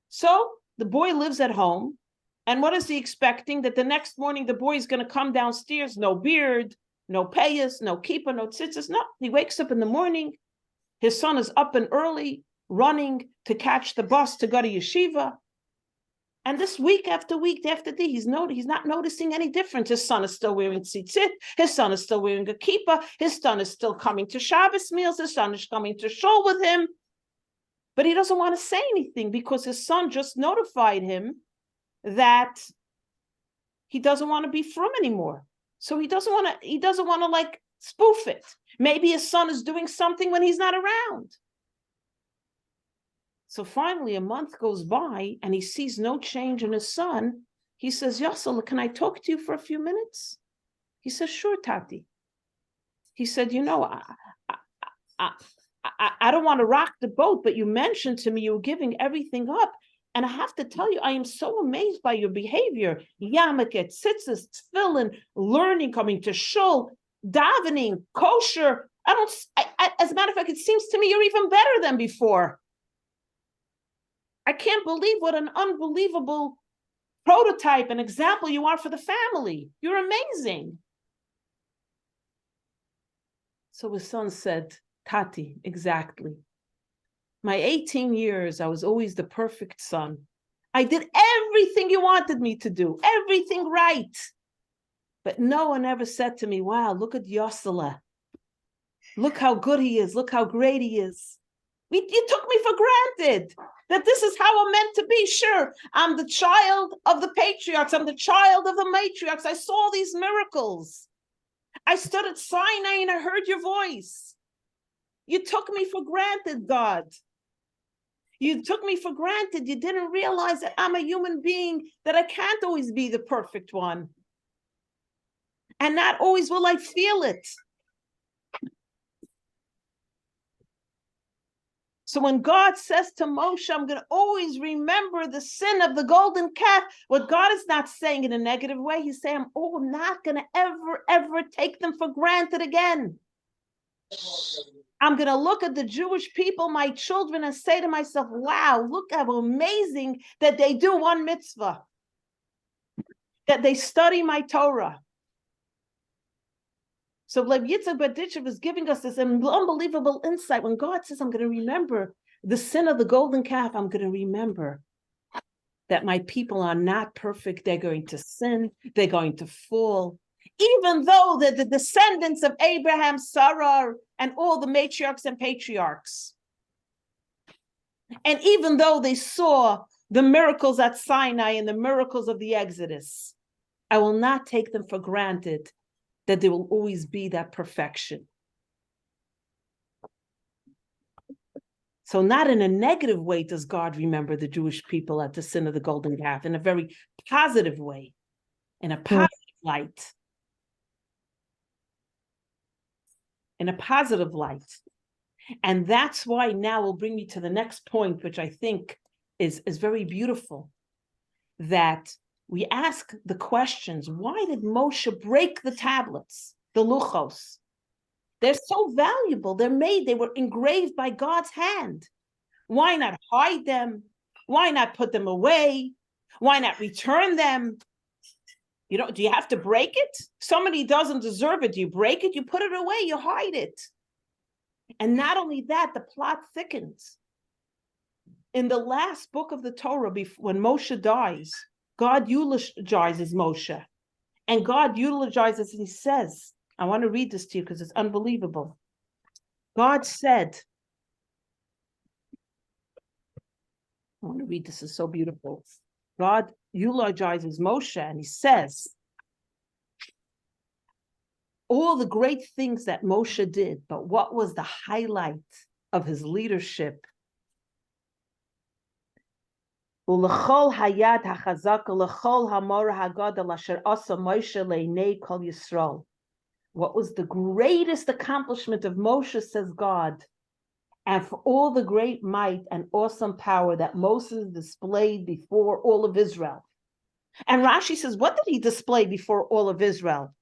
S1: So the boy lives at home. And what is he expecting? That the next morning the boy is going to come downstairs, no beard, no payas, no kippah, no tzitzis. No, he wakes up in the morning. His son is up and early, running to catch the bus to go to yeshiva. And this week after week after day, he's not noticing any difference. His son is still wearing tzitzit. His son is still wearing a kippah. His son is still coming to Shabbos meals. His son is coming to shul with him. But he doesn't want to say anything because his son just notified him that he doesn't want to be frum anymore. So he doesn't want to like spoof it. Maybe his son is doing something when he's not around. So finally a month goes by and he sees no change in his son. He says, Yossela, can I talk to you for a few minutes? He says, sure, Tati. He said, I don't want to rock the boat, but you mentioned to me you were giving everything up. And I have to tell you, I am so amazed by your behavior. Yarmulke, tzitzis, tefillin, learning, coming to shul, davening, kosher. As a matter of fact, it seems to me you're even better than before. I can't believe what an unbelievable prototype and example you are for the family. You're amazing. So his son said, Tati, exactly. My 18 years, I was always the perfect son. I did everything you wanted me to do, everything right. But no one ever said to me, wow, look at Yosela. Look how good he is. Look how great he is. You took me for granted that this is how I'm meant to be. Sure, I'm the child of the patriarchs. I'm the child of the matriarchs. I saw these miracles. I stood at Sinai and I heard your voice. You took me for granted, God. You took me for granted. You didn't realize that I'm a human being, that I can't always be the perfect one. And not always will I feel it. So when God says to Moshe, I'm going to always remember the sin of the golden calf, what God is not saying in a negative way. He's saying, I'm not going to ever take them for granted again. I'm going to look at the Jewish people, my children, and say to myself, wow, look how amazing that they do one mitzvah, that they study my Torah. So Lev Yitzhak Berditchev is giving us this unbelievable insight. When God says, I'm going to remember the sin of the golden calf, I'm going to remember that my people are not perfect. They're going to sin. They're going to fall. Even though the descendants of Abraham, Sarah, and all the matriarchs and patriarchs, and even though they saw the miracles at Sinai and the miracles of the Exodus, I will not take them for granted that there will always be that perfection. So not in a negative way does God remember the Jewish people at the sin of the golden calf, in a very positive way, in a positive light. In a positive light. And that's why now will bring me to the next point, which I think is very beautiful, that we ask the questions, why did Moshe break the tablets, the luchos? They're so valuable. They were engraved by God's hand. Why not hide them? Why not put them away? Why not return them? Do you have to break it? Somebody doesn't deserve it. Do you break it? You put it away, you hide it. And not only that, the plot thickens. In the last book of the Torah, when Moshe dies, God eulogizes Moshe. And God eulogizes, and he says, I want to read this to you because it's unbelievable. God said, I want to read this, it's so beautiful. God eulogizes Moshe and he says, all the great things that Moshe did, but what was the highlight of his leadership? What was the greatest accomplishment of Moshe, says God, and for all the great might and awesome power that Moses displayed before all of Israel. And Rashi says, what did he display before all of Israel?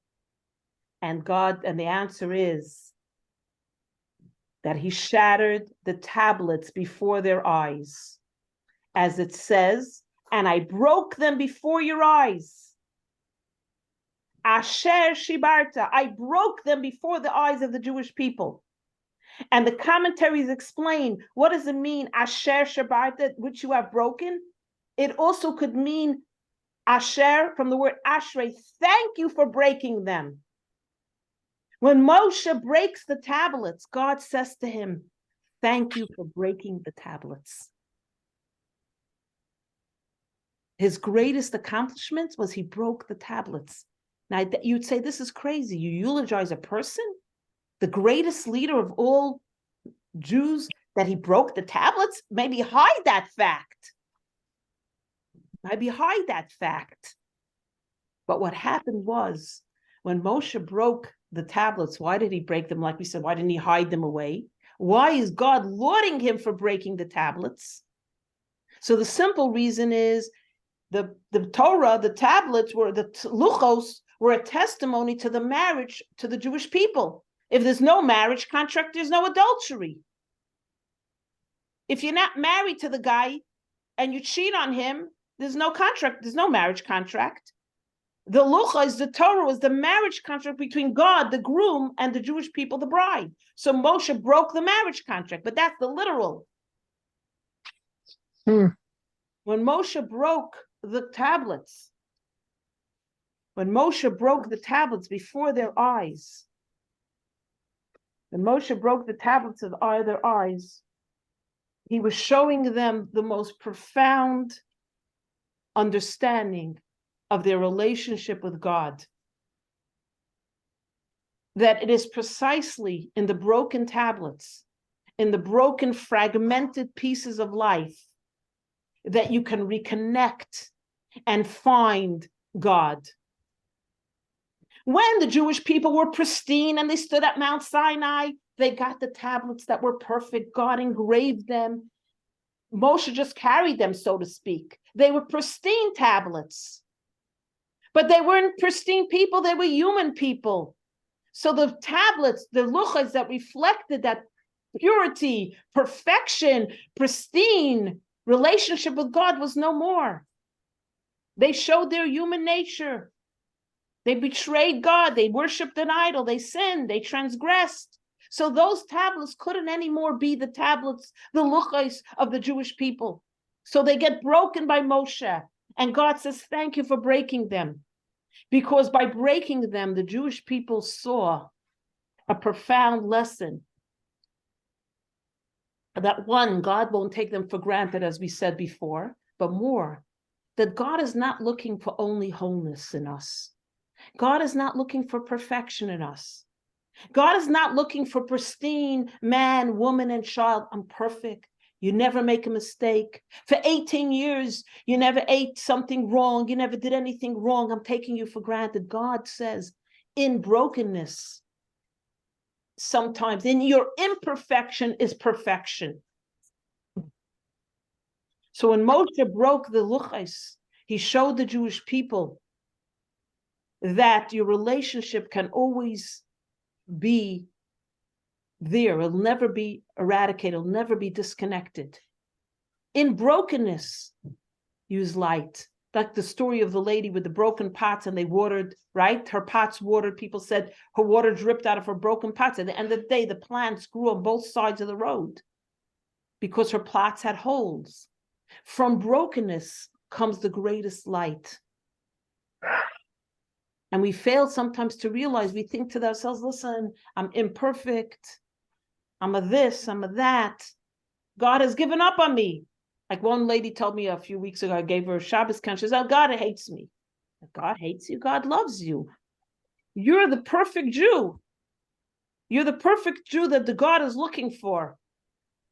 S1: And the answer is that he shattered the tablets before their eyes. As it says, and I broke them before your eyes. Asher Shibarta, I broke them before the eyes of the Jewish people. And the commentaries explain, what does it mean, Asher Shibarta, which you have broken? It also could mean Asher, from the word Ashrei, thank you for breaking them. When Moshe breaks the tablets, God says to him, thank you for breaking the tablets. His greatest accomplishment was he broke the tablets. Now, you'd say, this is crazy. You eulogize a person, the greatest leader of all Jews, that he broke the tablets? Maybe hide that fact. Maybe hide that fact. But what happened was, when Moshe broke the tablets, why did he break them? Like we said, why didn't he hide them away? Why is God lauding him for breaking the tablets? So the simple reason is, the Torah, the tablets, the luchos, were a testimony to the marriage to the Jewish people. If there's no marriage contract, there's no adultery. If you're not married to the guy and you cheat on him, there's no contract, there's no marriage contract. The luchos, the Torah, was the marriage contract between God, the groom, and the Jewish people, the bride. So Moshe broke the marriage contract, but that's the literal.
S2: Hmm.
S1: When Moshe broke the tablets, before their eyes, when Moshe broke the tablets of their eyes, he was showing them the most profound understanding of their relationship with God. That it is precisely in the broken tablets, in the broken, fragmented pieces of life, that you can reconnect and find God. When the Jewish people were pristine and they stood at Mount Sinai, they got the tablets that were perfect. God engraved them. Moshe just carried them, so to speak. They were pristine tablets. But they weren't pristine people, they were human people. So the tablets, the luchas that reflected that purity, perfection, pristine relationship with God was no more. They showed their human nature. They betrayed God, they worshiped an idol, they sinned, they transgressed. So those tablets couldn't anymore be the tablets, the luchos of the Jewish people. So they get broken by Moshe. And God says, thank you for breaking them. Because by breaking them, the Jewish people saw a profound lesson. That one, God won't take them for granted, as we said before, but more, that God is not looking for only wholeness in us. God is not looking for perfection in us. God is not looking for pristine man, woman, and child. I'm perfect. You never make a mistake. For 18 years, you never ate something wrong. You never did anything wrong. I'm taking you for granted. God says, in brokenness, sometimes in your imperfection is perfection. So when Moshe broke the luchos, he showed the Jewish people that your relationship can always be there. It'll never be eradicated. It'll never be disconnected. In brokenness, use light. Like the story of the lady with the broken pots and they watered, right? Her pots watered. People said her water dripped out of her broken pots. At the end of the day, the plants grew on both sides of the road because her pots had holes. From brokenness comes the greatest light. And we fail sometimes to realize, we think to ourselves, listen, I'm imperfect. I'm a this, I'm a that. God has given up on me. Like one lady told me a few weeks ago, I gave her a Shabbos count. She said, oh, God hates me. God hates you. God loves you. You're the perfect Jew. You're the perfect Jew that the God is looking for.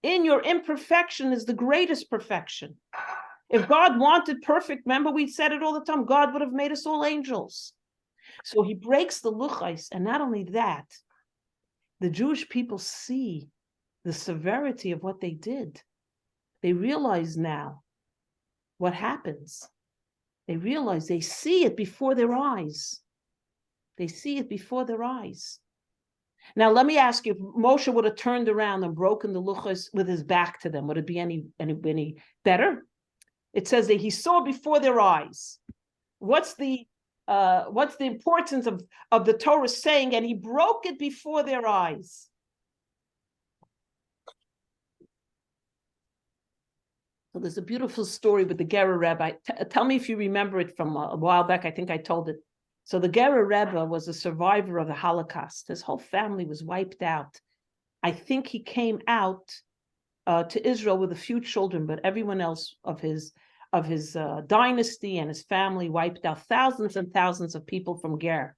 S1: In your imperfection is the greatest perfection. If God wanted perfect, remember we said it all the time, God would have made us all angels. So he breaks the luchos, and not only that, the Jewish people see the severity of what they did. They realize now what happens. They realize, they see it before their eyes. They see it before their eyes. Now, let me ask you, if Moshe would have turned around and broken the luchos with his back to them, would it be any better? It says that he saw before their eyes. What's the importance of the Torah saying, and he broke it before their eyes? So there's a beautiful story with the Gerer Rebbe. Tell me if you remember it from a while back. I think I told it. So the Gerer Rebbe was a survivor of the Holocaust. His whole family was wiped out. I think he came out to Israel with a few children, but everyone else of his dynasty and his family wiped out thousands and thousands of people from Ger.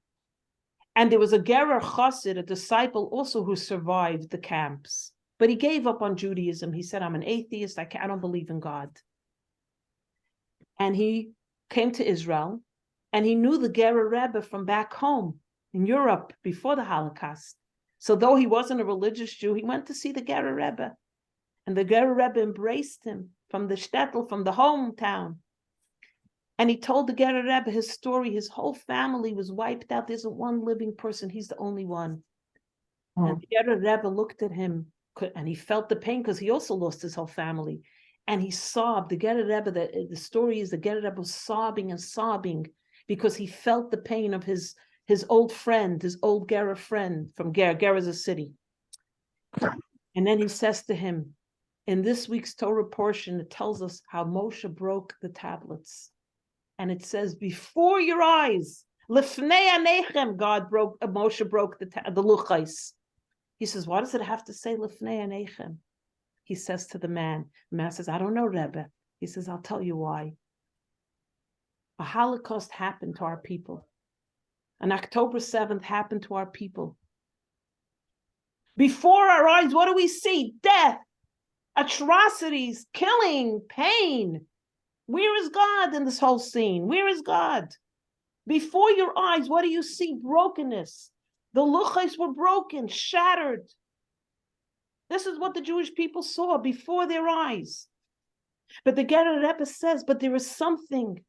S1: And there was a Gerer Chassid, a disciple also who survived the camps. But he gave up on Judaism. He said, I'm an atheist. I don't believe in God. And he came to Israel, and he knew the Gerer Rebbe from back home in Europe before the Holocaust. So though he wasn't a religious Jew, he went to see the Gerer Rebbe. And the Gerer Rebbe embraced him from the shtetl, from the hometown. And he told the Gerer Rebbe his story. His whole family was wiped out. There's one living person. He's the only one. And the Gerer Rebbe looked at him, and he felt the pain because he also lost his whole family. And he sobbed. The Gerer Rebbe, the story is the Gerer Rebbe was sobbing and sobbing because he felt the pain of his old friend, his old Gerer friend from Ger. Ger is a city. And then he says to him, In this week's Torah portion, it tells us how Moshe broke the tablets. And it says, before your eyes, Lifnei Anechem, Moshe broke the luchais. He says, why does it have to say Lifnei Anechem? He says to the man says, I don't know, Rebbe. He says, I'll tell you why. A Holocaust happened to our people. On October 7th happened to our people. Before our eyes, what do we see? Death, atrocities, killing, pain. Where is God in this whole scene? Where is God? Before your eyes, what do you see? Brokenness. The luchais were broken, shattered. This is what the Jewish people saw before their eyes. But the Ger Rebbe says, but there is something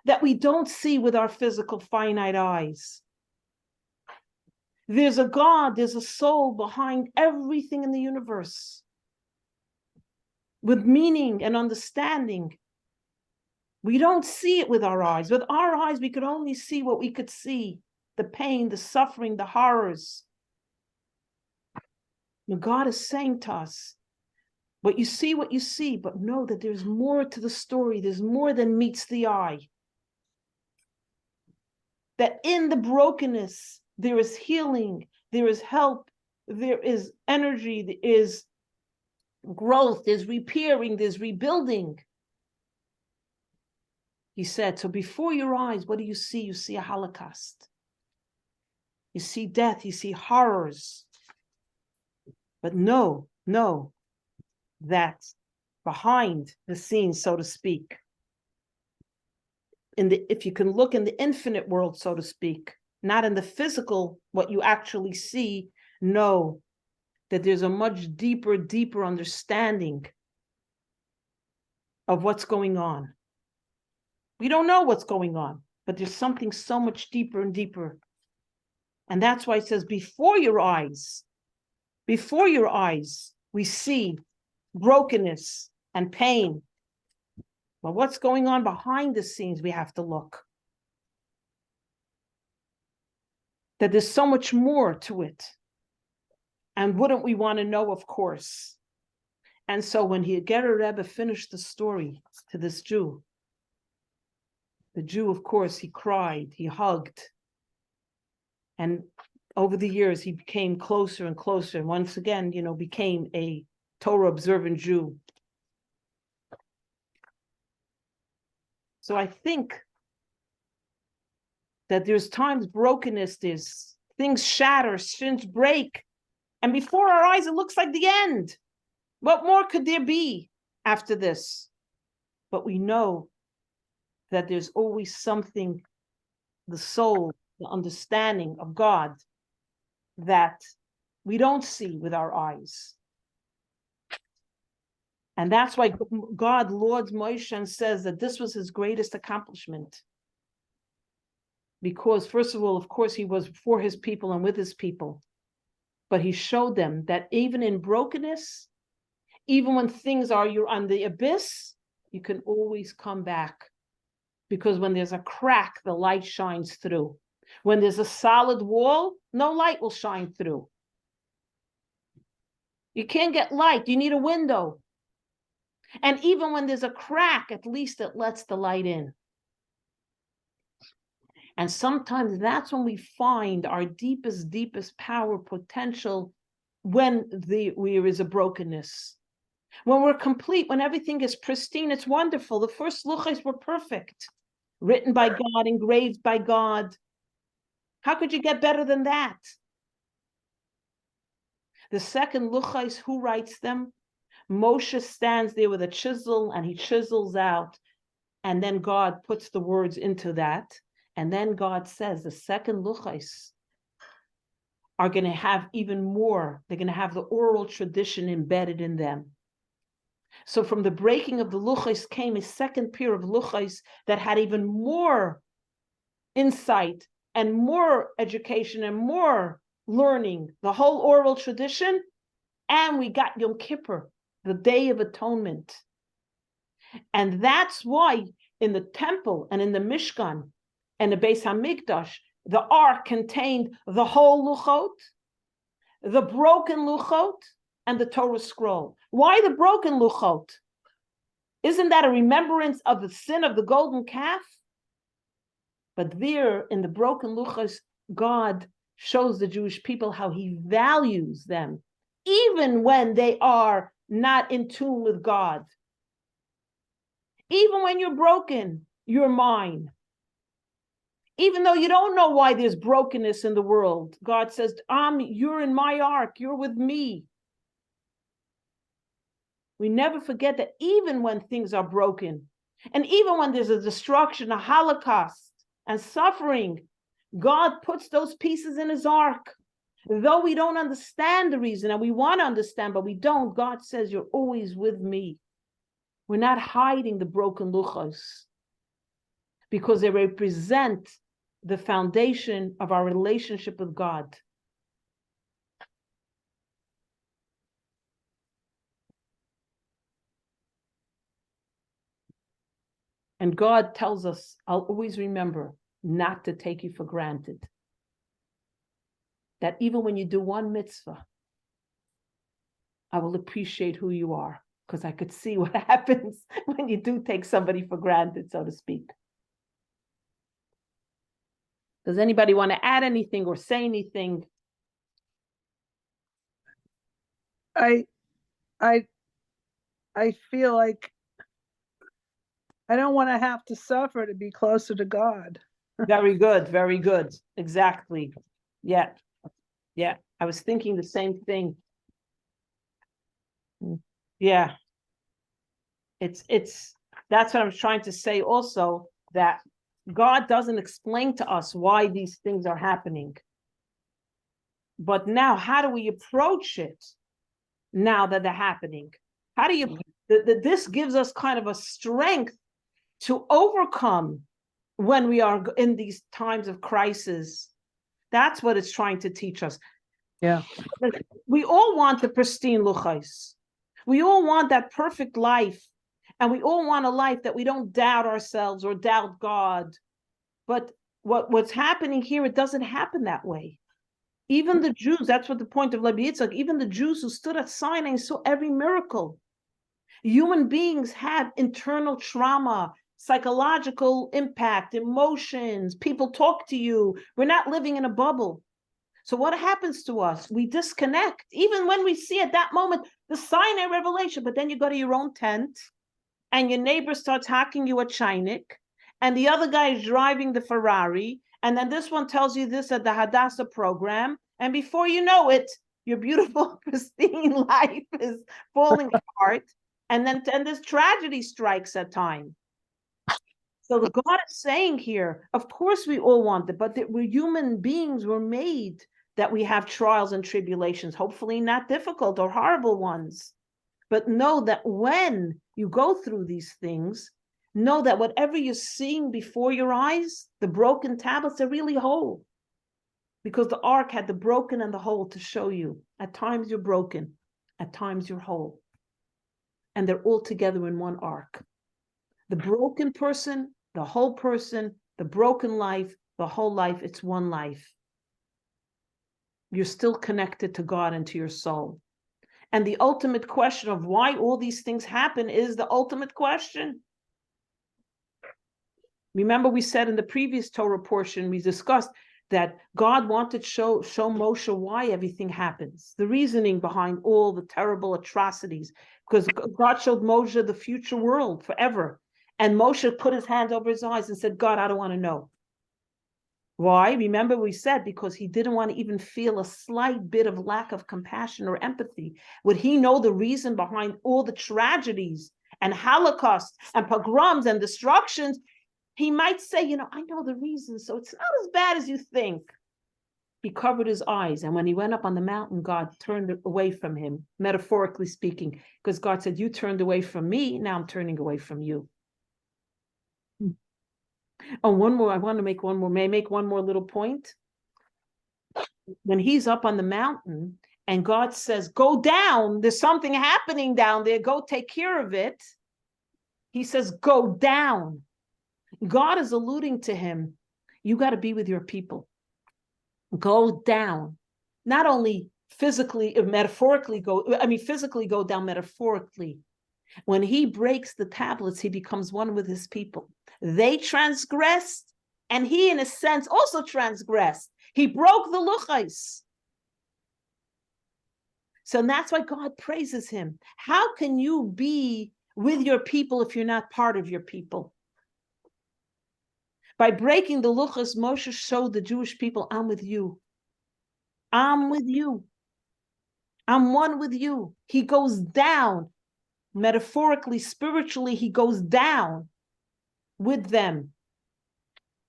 S1: that we don't see with our physical finite eyes. There's a God, there's a soul behind everything in the universe with meaning and understanding. We don't see it with our eyes. With our eyes, we could only see what we could see, the pain, the suffering, the horrors. And God is saying to us, what you see, but know that there's more to the story. There's more than meets the eye. That in the brokenness, there is healing, there is help, there is energy, there is growth, there's repairing, there's rebuilding. He said, so before your eyes, what do you see? You see a Holocaust. You see death, you see horrors. But know that behind the scenes, so to speak, if you can look in the infinite world, so to speak, not in the physical, what you actually see, know that there's a much deeper understanding of what's going on. We don't know what's going on, but there's something so much deeper and deeper. And that's why it says, before your eyes, we see brokenness and pain. But what's going on behind the scenes, we have to look. That there's so much more to it. And wouldn't we want to know, of course? And so when Ger Rebbe finished the story to this Jew, the Jew, of course, he cried, he hugged. And over the years, he became closer and closer. And once again, became a Torah observant Jew. So I think that there's times brokenness, there's things shatter, sins break. And before our eyes, it looks like the end. What more could there be after this? But we know that there's always something, the soul, the understanding of God, that we don't see with our eyes. And that's why God lauds Moshe and says that this was his greatest accomplishment. Because first of all, of course, he was for his people and with his people. But he showed them that even in brokenness, even when things are, you're on the abyss, you can always come back. Because when there's a crack, the light shines through. When there's a solid wall, no light will shine through. You can't get light, you need a window. And even when there's a crack, at least it lets the light in. And sometimes that's when we find our deepest power potential, when there is a brokenness. When we're complete, when everything is pristine, it's wonderful. The first luchais were perfect, written by God, engraved by God. How could you get better than that? The second luchais, who writes them? Moshe stands there with a chisel and he chisels out, and then God puts the words into that. And then God says the second luchais are going to have even more. They're going to have the oral tradition embedded in them. So from the breaking of the luchais came a second pair of luchais that had even more insight and more education and more learning, the whole oral tradition. And we got Yom Kippur, the Day of Atonement. And that's why in the temple and in the Mishkan and the Beis HaMikdash, the ark contained the whole luchot, the broken luchot, and the Torah scroll. Why the broken luchot? Isn't that a remembrance of the sin of the golden calf? But there in the broken luchos, God shows the Jewish people how he values them, even when they are not in tune with God. Even when you're broken, you're mine. Even though you don't know why there's brokenness in the world, God says, you're in my ark, you're with me. We never forget that even when things are broken, and even when there's a destruction, a Holocaust, and suffering, God puts those pieces in his ark. Though we don't understand the reason, and we want to understand, but we don't, God says, you're always with me. We're not hiding the broken luchos, because they represent the foundation of our relationship with God. And God tells us, I'll always remember not to take you for granted. That even when you do one mitzvah, I will appreciate who you are, because I could see what happens when you do take somebody for granted, so to speak. Does anybody want to add anything or say anything?
S2: I feel like I don't want to have to suffer to be closer to God.
S1: Very good, very good. Exactly. Yeah. Yeah. I was thinking the same thing. Yeah. It's that's what I'm trying to say also, that God doesn't explain to us why these things are happening. But now, how do we approach it now that they're happening? How do you, this gives us kind of a strength to overcome when we are in these times of crisis. That's what it's trying to teach us.
S2: Yeah.
S1: We all want the pristine luchos. We all want that perfect life. And we all want a life that we don't doubt ourselves or doubt God. But what's happening here, it doesn't happen that way. Even the Jews, that's what the point of Rabbi Yitzchak, even the Jews who stood at Sinai and saw every miracle. Human beings have internal trauma, psychological impact, emotions. People talk to you. We're not living in a bubble. So what happens to us? We disconnect, even when we see at that moment the Sinai revelation, but then you go to your own tent and your neighbor starts hacking you a chinik, and the other guy is driving the Ferrari, and then this one tells you this at the Hadassah program, and before you know it, your beautiful, pristine life is falling apart, and this tragedy strikes at time. So the God is saying here, of course we all want it, but we're human beings, we're made that we have trials and tribulations, hopefully not difficult or horrible ones. But know that when you go through these things, know that whatever you're seeing before your eyes, the broken tablets, are really whole. Because the ark had the broken and the whole to show you. At times you're broken, at times you're whole. And they're all together in one ark. The broken person, the whole person, the broken life, the whole life, it's one life. You're still connected to God and to your soul. And the ultimate question of why all these things happen is the ultimate question. Remember, we said in the previous Torah portion, we discussed that God wanted to show Moshe why everything happens, the reasoning behind all the terrible atrocities, because God showed Moshe the future world forever. And Moshe put his hand over his eyes and said, God, I don't want to know. Why? Remember, we said because he didn't want to even feel a slight bit of lack of compassion or empathy. Would he know the reason behind all the tragedies and Holocaust and pogroms and destructions? He might say, I know the reason, so it's not as bad as you think. He covered his eyes, and when he went up on the mountain, God turned away from him, metaphorically speaking, because God said, you turned away from me, now I'm turning away from you. Oh, one more. I want to make one more. May I make one more little point? When he's up on the mountain and God says, go down, there's something happening down there, go take care of it. He says, go down. God is alluding to him. You got to be with your people. Go down. Not only physically go down metaphorically. When he breaks the tablets, he becomes one with his people. They transgressed, and he, in a sense, also transgressed. He broke the luchos. So that's why God praises him. How can you be with your people if you're not part of your people? By breaking the luchos, Moshe showed the Jewish people, I'm with you. I'm with you. I'm one with you. He goes down, metaphorically, spiritually, he goes down with them.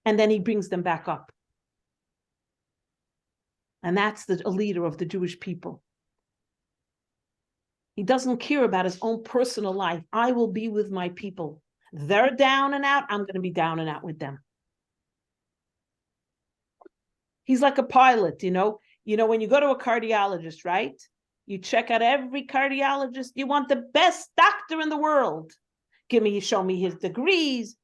S1: And then he brings them back up. And that's a leader of the Jewish people. He doesn't care about his own personal life. I will be with my people. They're down and out. I'm going to be down and out with them. He's like a pilot, you know, when you go to a cardiologist, right? You check out every cardiologist. You want the best doctor in the world. Show me his degrees.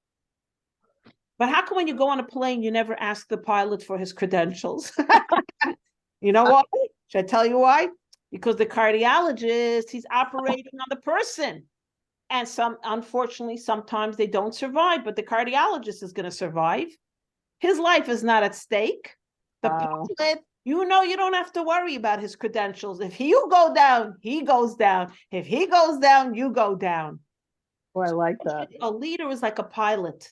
S1: But how come when you go on a plane, you never ask the pilot for his credentials? You know why? Should I tell you why? Because the cardiologist, he's operating on the person. And unfortunately, sometimes they don't survive, but the cardiologist is going to survive. His life is not at stake. The pilot, you don't have to worry about his credentials. If you go down, he goes down. If he goes down, you go down.
S2: Oh, I like that.
S1: A leader is like a pilot.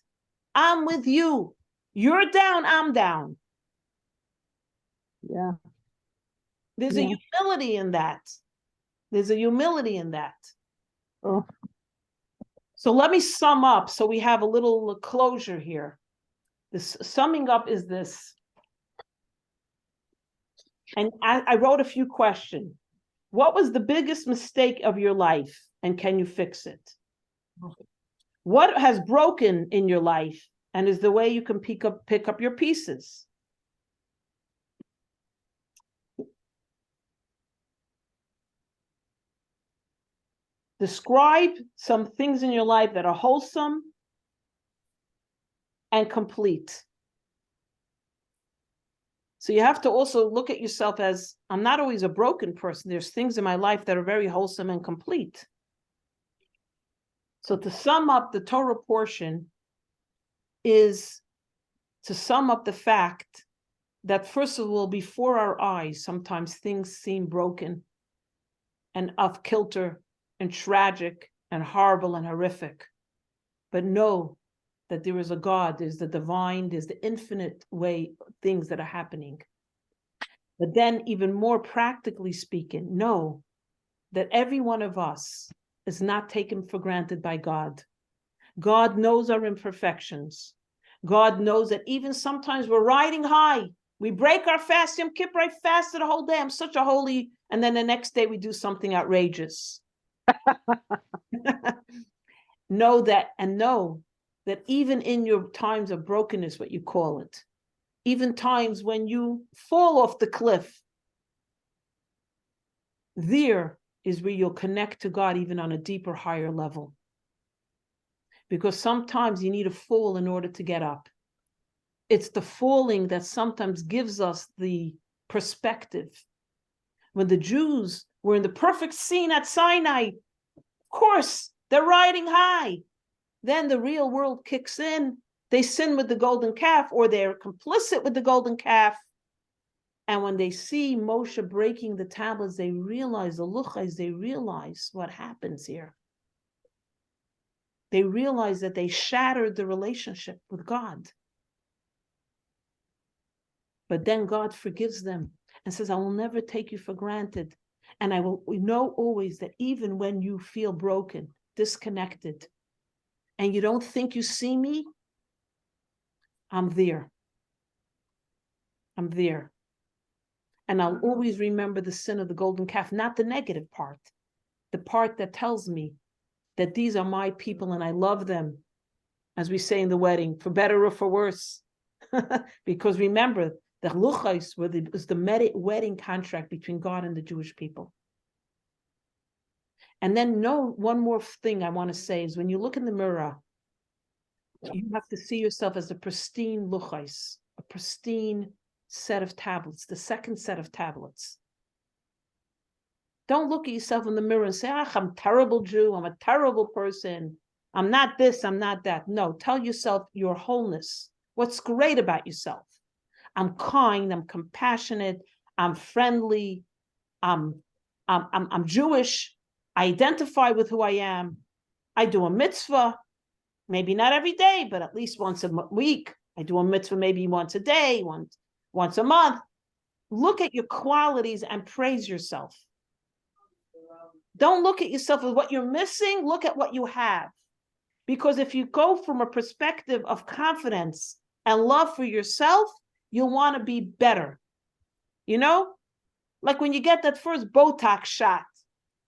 S1: I'm with you. You're down, I'm down.
S2: Yeah.
S1: There's a humility in that.
S2: Oh.
S1: So let me sum up so we have a little closure here. This summing up is this. And I wrote a few questions. What was the biggest mistake of your life, and can you fix it? What has broken in your life, and is the way you can pick up your pieces? Describe some things in your life that are wholesome and complete. So you have to also look at yourself as, I'm not always a broken person. There's things in my life that are very wholesome and complete. So to sum up, the Torah portion is to sum up the fact that, first of all, before our eyes, sometimes things seem broken and off kilter and tragic and horrible and horrific. But know that there is a God, there's the divine, there's the infinite way things that are happening. But then, even more practically speaking, know that every one of us is not taken for granted by God. God knows our imperfections. God knows that even sometimes we're riding high. We break our fast, Yom Kippur, I fasted a whole day, I'm such a holy, and then the next day we do something outrageous. Know that even in your times of brokenness, what you call it, even times when you fall off the cliff, there is where you'll connect to God even on a deeper, higher level. Because sometimes you need a fall in order to get up. It's the falling that sometimes gives us the perspective. When the Jews were in the perfect scene at Sinai, of course, they're riding high. Then the real world kicks in. They sin with the golden calf, or they're complicit with the golden calf. And when they see Moshe breaking the tablets, they realize the luchos, they realize what happens here. They realize that they shattered the relationship with God. But then God forgives them and says, I will never take you for granted. And we know always that even when you feel broken, disconnected, and you don't think you see me, I'm there. I'm there. And I'll always remember the sin of the golden calf, not the negative part, the part that tells me that these are my people and I love them, as we say in the wedding, for better or for worse. Because remember, the luchos was the wedding contract between God and the Jewish people. And then one more thing I want to say is when you look in the mirror, you have to see yourself as a pristine luchos, a pristine set of tablets, the second set of tablets. Don't look at yourself in the mirror and say, I'm a terrible Jew, I'm a terrible person, I'm not this, I'm not that. No, tell yourself your wholeness. What's great about yourself? I'm kind, I'm compassionate, I'm friendly, I'm Jewish, I identify with who I am, I do a mitzvah, maybe not every day, but at least once a week. I do a mitzvah maybe once a day, once a month. Look at your qualities and praise yourself. Don't look at yourself as what you're missing, look at what you have. Because if you go from a perspective of confidence and love for yourself, you'll want to be better. You know, like when you get that first Botox shot,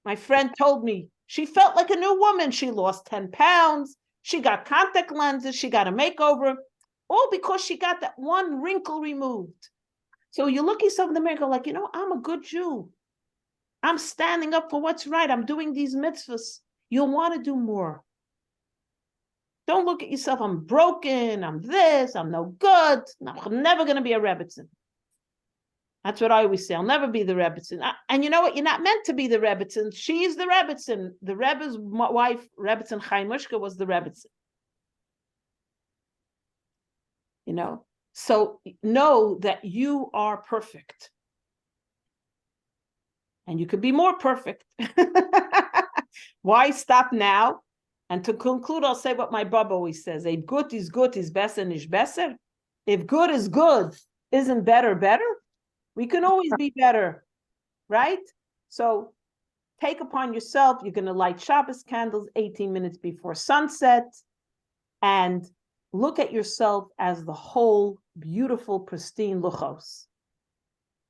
S1: my friend told me she felt like a new woman. She lost 10 pounds. She got contact lenses. She got a makeover, all because she got that one wrinkle removed. So you look yourself in the mirror and go like, you know, I'm a good Jew. I'm standing up for what's right. I'm doing these mitzvahs. You'll want to do more. Don't look at yourself, I'm broken, I'm this, I'm no good. No, I'm never going to be a Rebbitzin. That's what I always say. I'll never be the Rebbitzin. And you know what? You're not meant to be the Rebbitzin. She is the Rebbitzin. The Rebbe's wife, Rebbitzin Chaimushka, was the Rebbitzin. You know? So know that you are perfect. And you could be more perfect. Why stop now? And to conclude, I'll say what my Baba always says. If good is besser nish besser. If good is good, isn't better better? We can always be better, right? So take upon yourself, you're going to light Shabbos candles 18 minutes before sunset and look at yourself as the whole beautiful, pristine luchos.